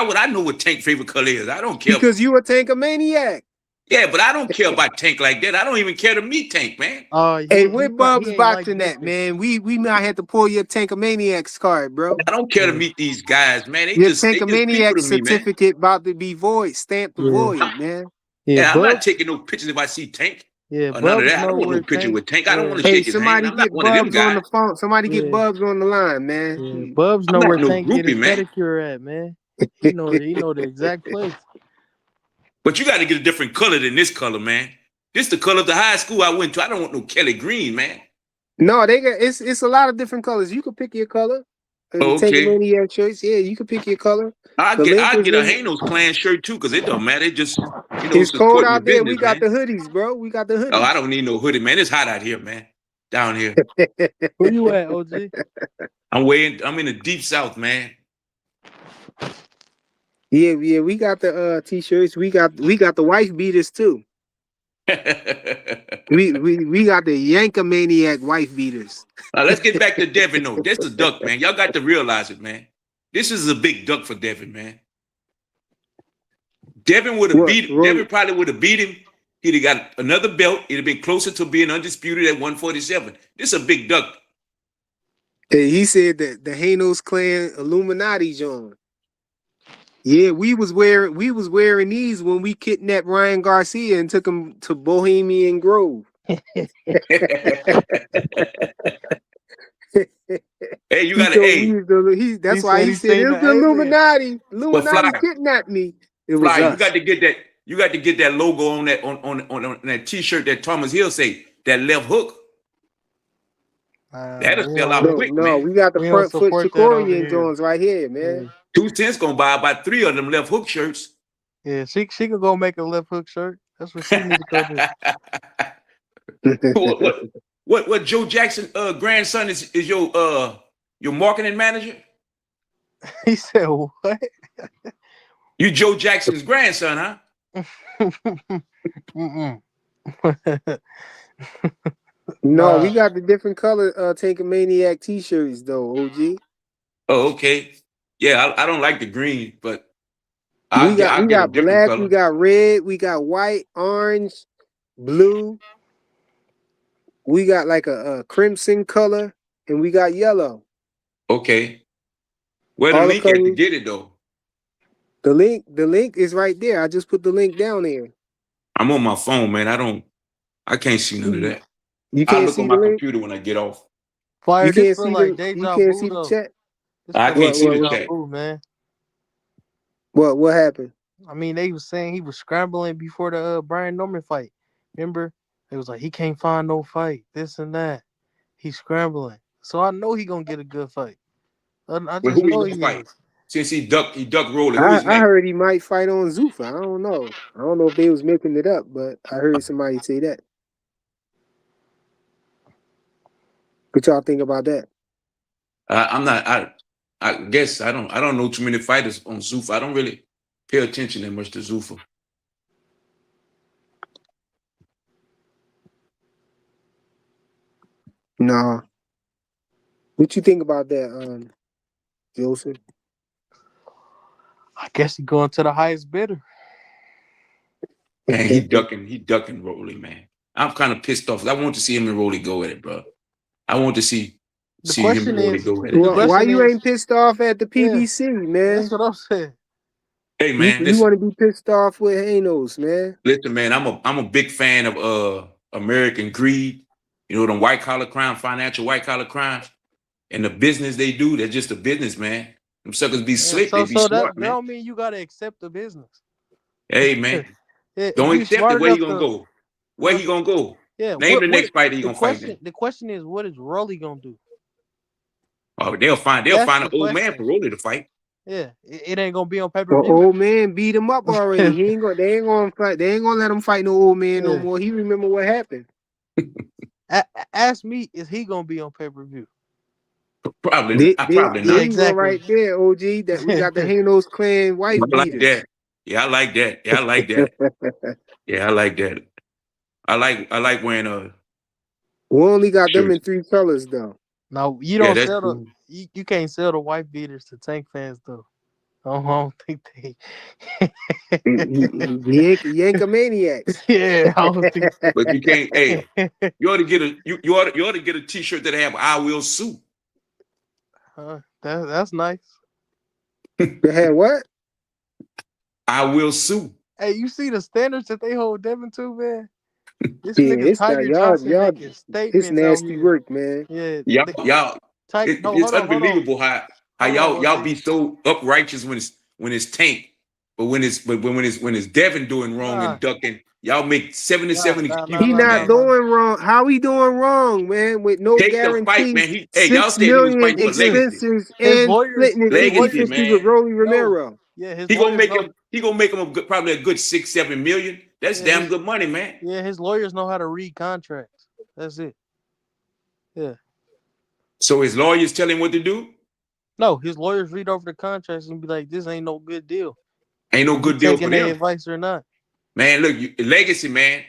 would I know what Tank favorite color is? I don't care. Because you a Tankamaniac. Yeah, but I don't care about Tank like that. I don't even care to meet Tank, man. Hey, where Bub's boxing at, man? We might have to pull your Tankamaniacs card, bro. I don't care to meet these guys, man. They Your just people Tankamaniac to me, man. certificate about to be void, stamped to void, man. Yeah, I'm not taking no pictures if I see Tank. Yeah, or none of Bubs that. I don't want no where picture Tank. with Tank. I don't want to Hey, shake his hand. somebody I'm not get one of them Bubs on the guys. phone. Somebody get Yeah. Bubs on the line, man. Yeah, Bubs I'm know not where no Tank get his groupie, man. pedicure at, man. He know the exact place. But you got to get a different color than this color, man. This the color of the high school I went to. I don't want no Kelly green, man. No, they got it's a lot of different colors. You can pick your color. Okay. Tankamaniac shirts, yeah, you can pick your color. I The link is get a in. Hanos clan shirt too, because it don't matter. It just It's cold supporting the out there. business, We got man. the hoodies, bro. We got the hoodies. Oh, I don't need no hoodie, man. It's hot out here, man. Down here. Where you at, OG? I'm in the deep south, man. Yeah, we got the t-shirts. We got the wife beaters too. We got the Yankamaniac wife beaters. Now let's get back to Devin though. That's the duck, man. Y'all got to realize it, man. This is a big duck for Devin, man. Devin probably would have beat him. He'd have got another belt. He'd have been closer to being undisputed at 147. This is a big duck. Hey, he said that the Hanos clan Illuminati John. Yeah, we was wearing these when we kidnapped Ryan Garcia and took him to Bohemian Grove. Hey, you got to that's why he said it was the Illuminati. Illuminati Fly, kidnapped me. It was Fly, us. you got to get that logo on that t-shirt that Thomas Hill say, that left hook. That'll sell out quick, man. We got the front foot Chicorian Jones right here, man. Yeah. 2 cents gonna buy about 3 of them left hook shirts. Yeah, she could go make a left hook shirt. That's what she need to go do. what Joe Jackson grandson is your marketing manager? He said what? You Joe Jackson's grandson, huh? No, we got the different color Tankamaniac t-shirts though, OG. Oh, okay. Yeah, I don't like the green, but we got black, color. we got red, we got white, orange, blue. We got like a crimson color, and we got yellow. Okay. Where the link at to get it though? The link is right there. I just put the link down there. I'm on my phone, man. I can't see none of that. You can't look see on my link? computer when I get off. Fire, you can't see like the chat. I can't see the chat. Man. What happened? I mean, they was saying he was scrambling before the Brian Norman fight. Remember? It was like he can't find no fight, this and that. He's scrambling, so I know he gonna get a good fight. I just know he fight. Since he duck rolling. I heard he might fight on Zuffa. I don't know. I don't know if they was making it up, but I heard somebody say that. What y'all think about that? I'm not. I guess I don't know too many fighters on Zuffa. I don't really pay attention that much to Zuffa. Nah. What you think about that, Joseph? I guess he going to the highest bidder. Man, he ducking Rolly, man. I'm kind of pissed off. I want to see him and Rolly go at it, bro. I want to see him and Rolly go at it. Why you ain't pissed off at the PBC, man? That's what I'm saying. Hey You man, you listen, want to be pissed off with Hanos, man? listen, man. I'm a big fan of American greed. You know, them white collar crime, financial white collar crimes, and the business they do. They're just a business, man. Them suckers be Yeah, slick. They be so smart, that man. don't mean you gotta accept the business. Hey man, Yeah, if don't you accept it. smart Where he enough gonna to, go? Where he gonna go? yeah. Name the next fighter he gonna fight then. The question is, what is Rolly gonna do? Oh, they'll find That's an the old man question. for Rolly to fight. Yeah, it ain't gonna be on pay The per view. old man beat him up already. They ain't gonna fight. They ain't gonna let him fight no old man no Yeah. more. He remember what happened. Ask me, is he gonna be on pay per view? Probably, probably There not. you go Exactly. right there, OG. That we got the Hanos clan wife I like beaters. that. Yeah, I like that. Yeah, I like that. Yeah, I like that. I like when We only got them sure. in 3 colors though. No, you Yeah, don't that's sell the cool. you can't sell the white beaters to Tank fans though. I don't think they. Yankomaniacs. Yeah, I don't think. But you can't, hey, you ought to get a t-shirt that have I will sue. That's nice. They had what? I will sue. Hey, you see the standards that they hold Devin to, man? This Yeah, nigga it's that Tiger Johnson making it's statements out nasty here. work, man. Yeah, Y'all No, it's hold on, unbelievable how hold on, y'all OG. be so uprighteous when it's Tank, but when it's Devin doing wrong Nah, and ducking, y'all make 77 He excuses, not man. nah. doing wrong. How he doing wrong, man? With no Take the fight, guarantee, man. Y'all 6 said he was million fighting for legacy. expenses, His and lawyers, splitting it his 50 Legacy, lawyers, 50 with man. Rolly no, Romero. yeah, his He gonna lawyers make know. him. He gonna make him probably a good 6-7 million. That's Yeah, damn good money, man. his lawyers know how to read contracts. That's it. Yeah. So his lawyers tell him what to do. No, his lawyers read over the contracts and be like, "This ain't no good deal." Ain't no Is he good deal for taking their them, advice or not? man. Look, legacy, man.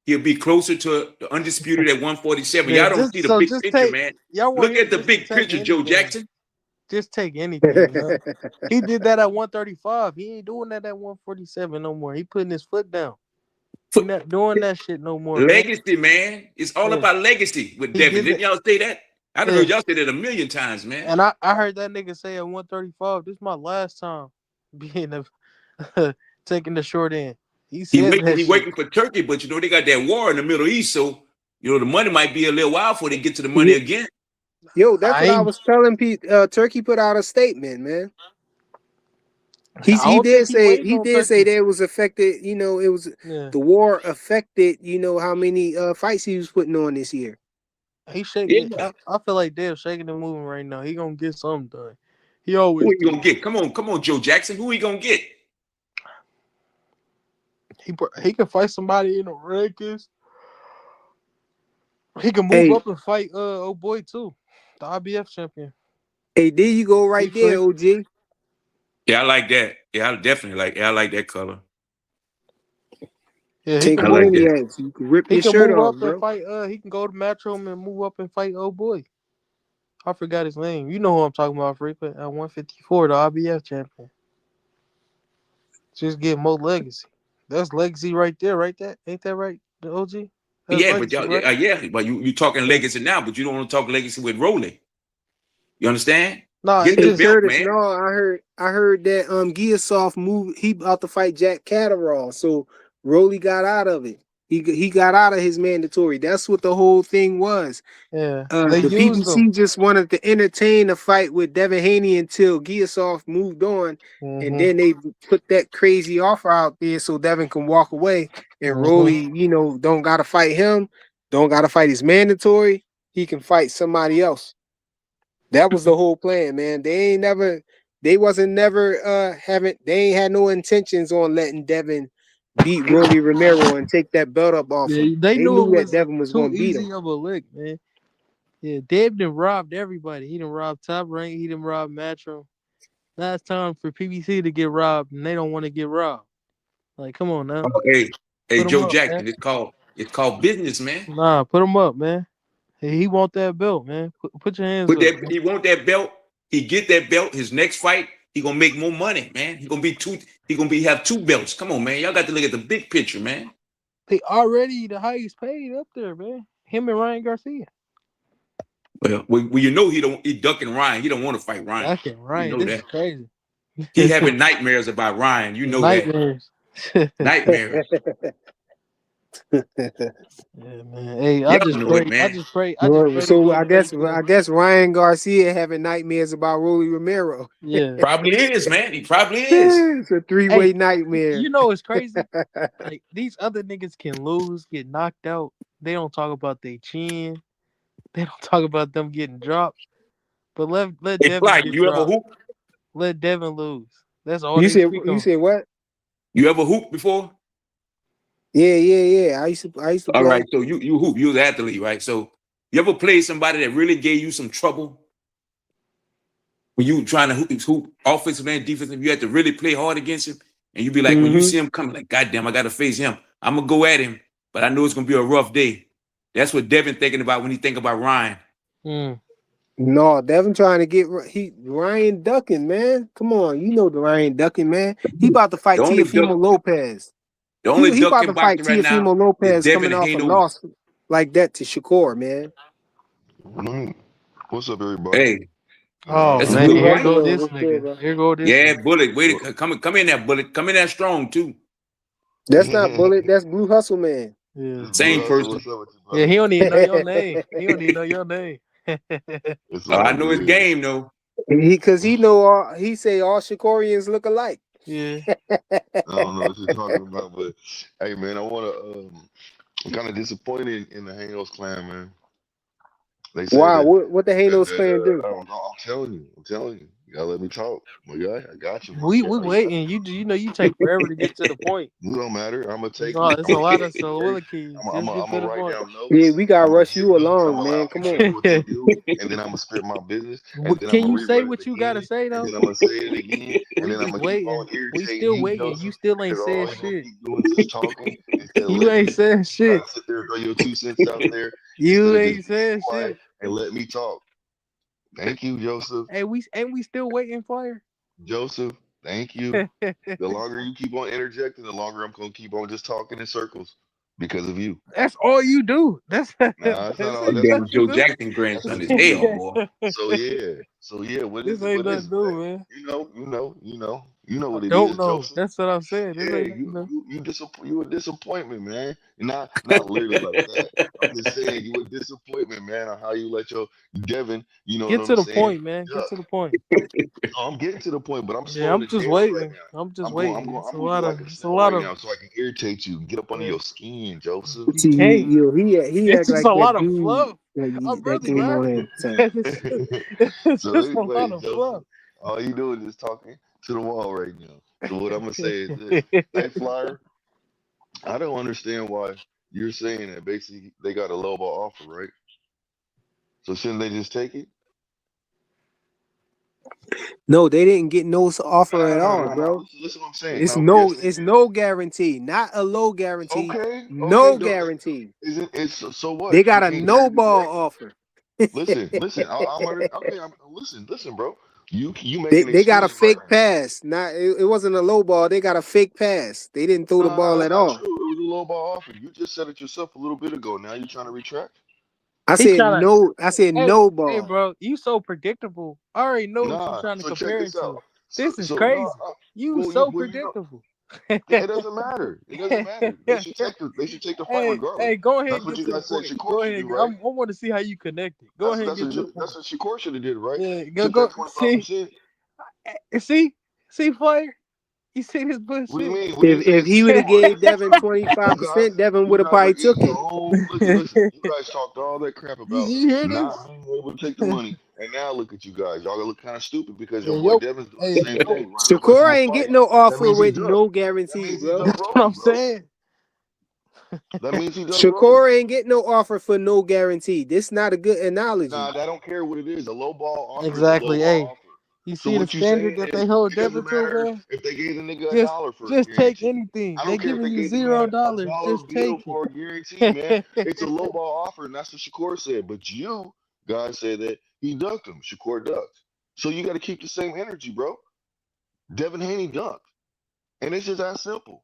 He'll be closer to the undisputed at 147. Yeah, Y'all don't see the big just picture, take man. y'all want Look him at the just to big take picture, Joe anything. Jackson. Just take anything, man. He did that at 135. He ain't doing that at 147 no more. He putting his foot down. He not doing that shit no more, man. Legacy, man. It's all Yeah. about legacy with He Devin. did Didn't that. y'all say that? I don't know. Yeah. Y'all said it a million times, man. And I heard that nigga say at 135, this is my last time being a taking the short end. He said that He shit. waiting for Turkey, but you know they got that war in the Middle East, so you know the money might be a little while before they get to the money Yeah, again. yo, that's I what I ain't was telling Pete. Turkey put out a statement, man. I don't think he waiting He on did say Turkey. that it was affected. It was Yeah. the war affected. How many fights he was putting on this year. He shaking. Yeah. I feel like Dave shaking and moving right now. He gonna get something done. He Who always he do. gonna get? Come on, Joe Jackson. Who he gonna get? He can fight somebody in the rankings. He can move Hey, up and fight oh boy too, the IBF champion. hey, there you go, He right there, free. OG. Yeah, I like that. Yeah, I definitely like. Yeah, I like that color. Yeah, he Take can I a like move. that. maniacs. You can rip He your can shirt move off, up and bro. fight. He can go to Matchroom and move up and fight oh boy. I forgot his name. You know who I'm talking about, frequent at 154, the IBF champion. Just get more legacy. That's legacy right there, right there. Ain't that right, the OG? That's Yeah, but legacy, y'all, right? yeah, but you talking legacy now, but you don't want to talk legacy with Rolly. You understand? Nah, Get it the Hey just belt, Curtis, man. no, I heard that Giasoft moved. He about to fight Jack Catterall, so Rolly got out of it. He got out of his mandatory. That's what the whole thing was. yeah. They The used them. PBC just wanted to entertain a fight with Devin Haney until Giasoft moved on, and Mm-hmm. then they put that crazy offer out there so Devin can walk away. And Mm-hmm. Rolly, don't gotta fight him, don't gotta fight his mandatory. He can fight somebody else. That was the whole plan, man. They wasn't never they ain't had no intentions on letting Devin beat Rolly Romero and take that belt up off Yeah, him. they They knew it knew that was Devin was too gonna beat him. easy of a lick, man. Yeah, Dave done robbed everybody. He done robbed Top Rank. He done robbed Matro. Now it's time for PBC to get robbed, and they don't want to get robbed. Like, come on now, Oh, hey, put him Joe up, man. Jackson. It's called business, man. Nah, put him up, man. He want that belt, man. Put your hands Put up, that. man. He want that belt. He get that belt. His next fight, he gonna make more money, man. He gonna be two. He gonna be have 2 belts. Come on, man. Y'all got to look at the big picture, man. They already the highest paid up there, man. Him and Ryan Garcia. Well, you know he ducking Ryan. He don't want to fight Ryan. Fucking You Ryan, know this is that. crazy. He having nightmares about Ryan. You know that. Nightmares. Nightmares. Yeah, man. Hey, I Y'all just know pray. it, I man. just pray. I just Well, pray so he I make. guess Ryan Garcia having nightmares about Rolly Romero. Yeah. Probably is, man. He probably is. It's a three-way Hey, nightmare. you know it's crazy. Like these other niggas can lose, get knocked out. They don't talk about their chin. They don't talk about them getting dropped. But let Hey, Devin Fly, get you ever dropped. hoop? Let Devin lose. That's all You they said speak you on. said what? You ever hoop before? Yeah. I used to All right, play. so you hoop. You was an athlete, right? So you ever played somebody that really gave you some trouble when you trying to hoop offensive and defensive? You had to really play hard against him, and you be like, when you Mm-hmm. see him coming, like, God damn, I got to face him. I'm gonna go at him, but I know it's gonna be a rough day. That's what Devin thinking about when he think about Ryan. Mm. No, Devin trying to get Ryan ducking, man. Come on, you know the Ryan ducking, man. He about to The fight only duck, Teofimo Lopez. the He only he duck about in to fight boxing right now Teofimo is Lopez Devin coming off a Haney. loss like that to Shakur, man. Mm. What's up, everybody? Hey, Oh that's a man, good Blue here fight. go Hustler, this what's good, nigga. bro? Here go this Yeah, nigga. Bullet. Wait, What? come in there, Bullet. Come in there strong too. That's not Bullet. That's Blue Hustle Man. Yeah. This Blue Same Hustle, person. what's up with you, Yeah, brother? he don't even know your name. He don't even know your name. It's I all know his good. game though. Because he know he say all Shakorians look alike. Yeah. I don't know what you're talking about, but hey, man, I'm kind of disappointed in the Hanos clan, man. They said Wow, that what the Hanos clan do? I don't know. I'm telling you, you gotta let me talk, my guy. I got you, bro. We waiting. You know you take forever to get to the point. It don't matter. I'm gonna take it. It's I'm a gonna lot take of it, okay? soliloquies. I'm Just get gonna to the write point. down Yeah, notes. we gotta I'm gonna rush take you notes. along, man. Come Tell on. you what to do, and then I'm gonna spit my business, and then I'm Can gonna you say rerun it what you gotta again, say and though? then I'm gonna say it again, and We then I'm just gonna keep on waiting. We irritating still you, waiting. You Joseph, still ain't because all said you're gonna shit. keep doing is just talking instead of You letting ain't me talk. said You shit. gotta sit there and throw your 2 cents out there instead You of just ain't being said quiet shit. and let me talk. Thank you, Joseph. Hey, we still waiting, Flyer? Joseph, thank you. The longer you keep on interjecting, the longer I'm gonna keep on just talking in circles because of you. That's all you do. That's Nah, that's not this all. That ain't That's damn nothing what you Joe new. do. Jackson That's grandson what is you hell, do. boy. So yeah. What This is it? ain't What is nothing it, man? new, man. You know I what it don't is, know. Joseph. That's what I'm saying. This Yeah, ain't nothing new. you a disappointment, man. Not literally like that. I'm just saying you a disappointment, man, on how you let your Devin, you know what Get I'm to the saying? point, man. Get Duck. to the point. No, I'm getting to the point, but I'm Yeah, slowing I'm it just down right waiting. now. I'm just I'm going, I'm waiting. going, I'm moving like a It's a snail lot right of now, so I can irritate you, get up under yeah. your skin, Joseph. You See, can't. he It's act just like a lot that of dude fluff. I'm that really came not. on here saying. It's So just a lot anyway, of fluff. Joseph, all you doing is talking to the wall right now. So what I'm gonna say is this: Hey, Flyer, I don't understand why you're saying that. Basically, they got a low ball offer, right? So shouldn't they just take it? No, they didn't get no No, offer no, at no, no, all, no, no. bro. Listen what I'm saying. It's Now, yes, no they it's did. no guarantee, not a low guarantee, Okay. no Don't, guarantee. isn't it's so what? They You got a can't no guarantee, ball right? offer. Listen. I'm under, okay. Listen, bro. You They making they got a excuses right fake now. pass. Not it wasn't a low ball. They got a fake pass. They didn't throw the Nah, ball that's at not all. true. It was a low ball offer. You just said it yourself a little bit ago. Now you're trying to retract? I He said trying to. no. I said Hey, no hey, ball. bro, you so predictable. I already know what you Nah. trying to So check compare this it out. to. So This is so no. crazy. You Well, so you know. predictable. It doesn't matter. It doesn't matter. They should take the fight regardless. Hey, go ahead That's and what get you to the guys said point. Shakur Go should ahead. do, right? I want to see how you connect it. Go ahead and get to the point. That's what Shakur should have did, right? Yeah, Took go. that 25%. See, see, Fire. You see this What do you bullshit? mean? What do you say If is he would have Shakur? gave Devin You guys, 25%, Devin you would have guys are probably eating took your it. own. Listen. You guys talked all that crap about You hear not this? being able to take the money, and now look at you guys. Y'all look kind of stupid because your Yeah, boy yo, Devin's doing the hey, same thing, running up on you Shakur with ain't fights. getting no That offer means he with ducked. no That guarantee, means he bro. ducked that's what Rolly, I'm bro. saying. That means he ducked Rolly. Shakur ain't getting no offer for no guarantee. This not a good Nah, analogy. I don't care what it is. A low ball offer is a low Exactly. ball Hey, offer. you So see the what you standard saying that is they hold it doesn't Devin to, matter man. if they gave the nigga a Just dollar for a just take guarantee. anything. I They don't care if giving they you gave the man a $0. dollar Just bill take for a guarantee, man. it. It's a low ball offer, and that's what Shakur said. But you guys said that he ducked him. Shakur ducked. So you got to keep the same energy, bro. Devin Haney ducked, and it's just that simple.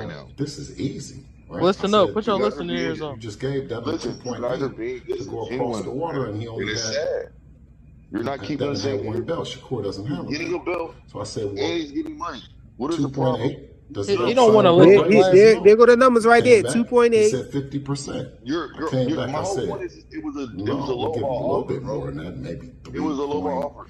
right now. This is easy. Right? Listen I up. said, Put You your guys are listening being ears you on. just gave Devin listen. You guys are 2.8 being to go across disingenuous, the water, man, and he and only it's had sad. You're not keeping the Devin same had one energy. belt. Shakur doesn't He's have a getting a belt. belt, So I said, and well, he's getting money. What is the problem? 2.8. Does He that don't want to sound about listen, right? He Vlad. says There no. go the numbers I right there. came back. He 2.8. said 50%. I You're came back. my I whole said, point is it was a no, low we'll give him a ball little offer, bit bro. more than that, maybe It was a low ball 3 offer.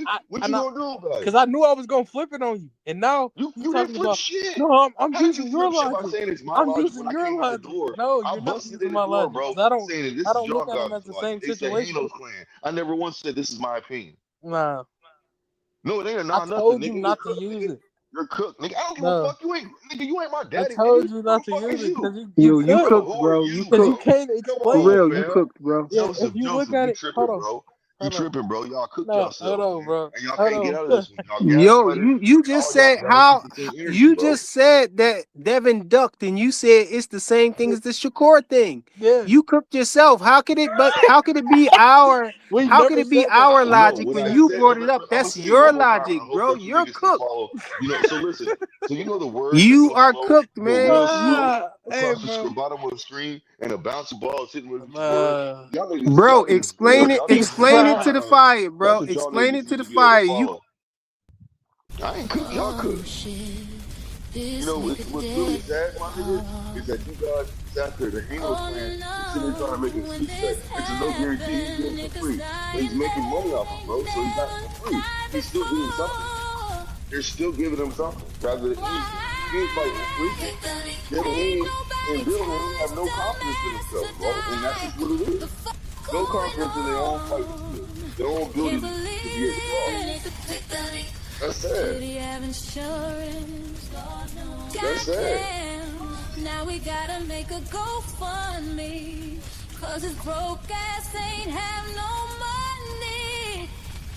What you gonna do about because it? I knew I was gonna flip it on you, and now You you didn't talking flip about shit. no. I'm How did you using your flip shit by logic. saying it's my I'm logic when using I your came out the logic. door? No, I you're not busted using in the my door, logic bro, because saying that I this is don't look y'all at them guys' as the logic. same They said situation. Halo's clan. I never once said this is my opinion. Nah, No, it ain't a I nah nothing, told you nigga. You're not to cooked, use nigga. it. You're cooked, nigga. I don't give a No, fuck. You ain't, nigga. You ain't my I daddy, nigga. told you Who not the to fuck use is it you, because you Yo, you could bro? cooked, Who are bro. You you, because you cooked. bro? can't Come For explain. on, real, you fam. cooked, bro. Yeah, if Joseph, you look Joseph, at you it, hold tripping, on. bro. You Hold on. tripping, bro. Y'all cooked No, hold yourselves, on, man. bro. And y'all Hold can't get on. out of this one. Y'all Yo, gaslighted. you just All y'all said don't how keep the same energy, you bro. just said that Devin ducked, and you said it's the same thing as the Shakur thing. Yeah. You cooked yourself. How could it? But how could it be our? We How could never it be said that. our No, logic when when I you said, brought it up? I'm gonna That's say it one your more time. I logic, hope bro. that you You're niggas can cooked. follow. You know, so listen. So you know the words that You go are slow, cooked, go man. real slow Hey, across the bro. bottom of the screen, and a bouncy ball is hitting with each word. Bro, Y'all niggas explain good. it. Y'all niggas need Explain to it to the learn. fire, That's bro. what y'all Explain niggas it to need the to be able to fire. You, follow. I ain't cooked. Y'all Oh cooked. shit, You this know nigga what's really dead. sad, my nigga, is that you guys sat there, the Hanos Oh clan, is sitting there trying to make an no, when excuse that this it's a no guarantee he's happened, getting for niggas free. But he's dying making money now off him, and bro. So he's not never for free. died He's still getting something. before. They're still giving him something rather than anything. He ain't fighting for free. Why? Devin Ain't Haney and nobody Bill Haney told have us no to confidence in last to themselves, bro. And that's die. just what it The is. fuck No going confidence in their own fighting skills, on? their own Can't ability to be able to believe ball. it. That's sad. Did he have insurance? That's sad. Goddamn. Now we gotta make a GoFundMe. Cause his broke ass ain't have no money.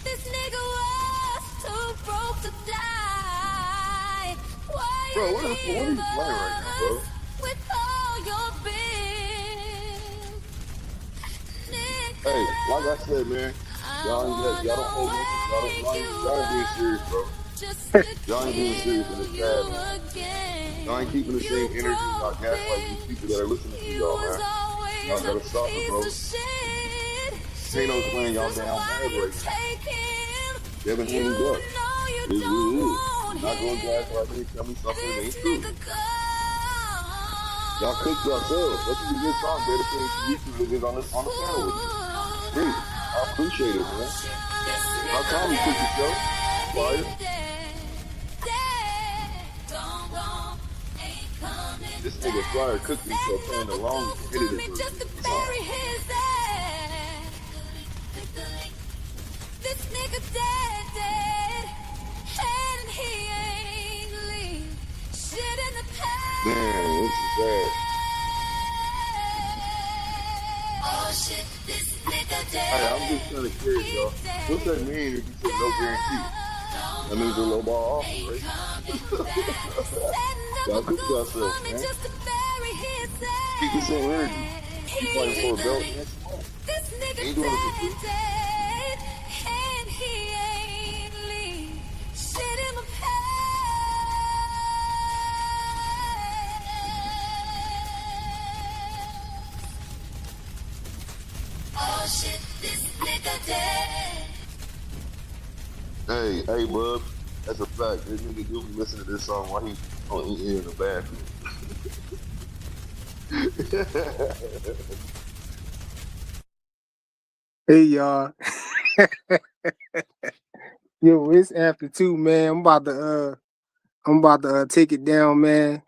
This nigga was too broke to die. Why Bro, you what are leave you playing right now, bro? us with all your bills? Hey, like I Nigga, said, man, I y'all wanna don't hold nothing. wake you Y'all ain't being serious, bro. up just to Y'all ain't being serious, and kill it's you sad, man. Y'all ain't again. keeping the same You energy while broke gaslighting these people that are bitch. listening to You y'all, was man. always Y'all a gotta stop it, piece bro. of shit. Kano's playing y'all Jesus, down why bad you right now. take him? Devin You Haney duck. know you It is what don't it is. want I'm not gonna him. gaslight me and tell me something that This ain't true. nigga Y'all cooked yourselves. This is a good time, better putting some gone. YouTube niggas on the panel with me. Great. I appreciate it, man. About time you cooked yourself. Fire. This nigga Flyer cooked himself playing the long edited version. Come on. This nigga dead, and he ain't leave shit in the Man, this is sad. Oh shit, this nigga Hey, I'm just dead. kind of curious, He y'all. What's that dead. mean if you said no guarantee? That means a low ball offer, Ain't right? coming back. Setting up Y'all a cook yourselves, GoFundMe man. just to bury his Keep the same energy. ass. You fighting for a belt He and some money. This nigga Ain't doing it for free. dead, and he ain't leave shit in my pants. Oh shit, this nigga dead. Hey, bub. That's a fact. This nigga do be listening to this song while he in the bathroom. hey y'all. Yo, it's after 2, man. I'm about to take it down, man.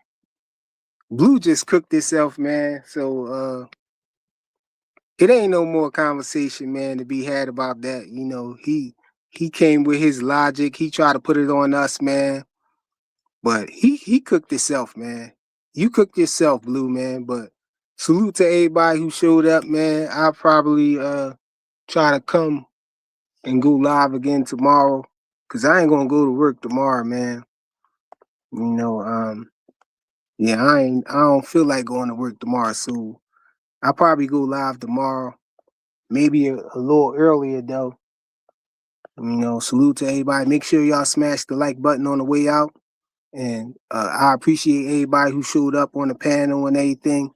Blue just cooked itself, man. So it ain't no more conversation, man, to be had about that. You know, he came with his logic. He tried to put it on us, man. But he cooked himself, man. You cooked yourself, Blue, man. But salute to everybody who showed up, man. I'll probably try to come and go live again tomorrow. Cause I ain't gonna go to work tomorrow, man. You know, yeah, I don't feel like going to work tomorrow, so I'll probably go live tomorrow. Maybe a little earlier though. You know, salute to everybody. Make sure y'all smash the like button on the way out. And I appreciate everybody who showed up on the panel and everything.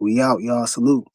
We out, y'all. Salute.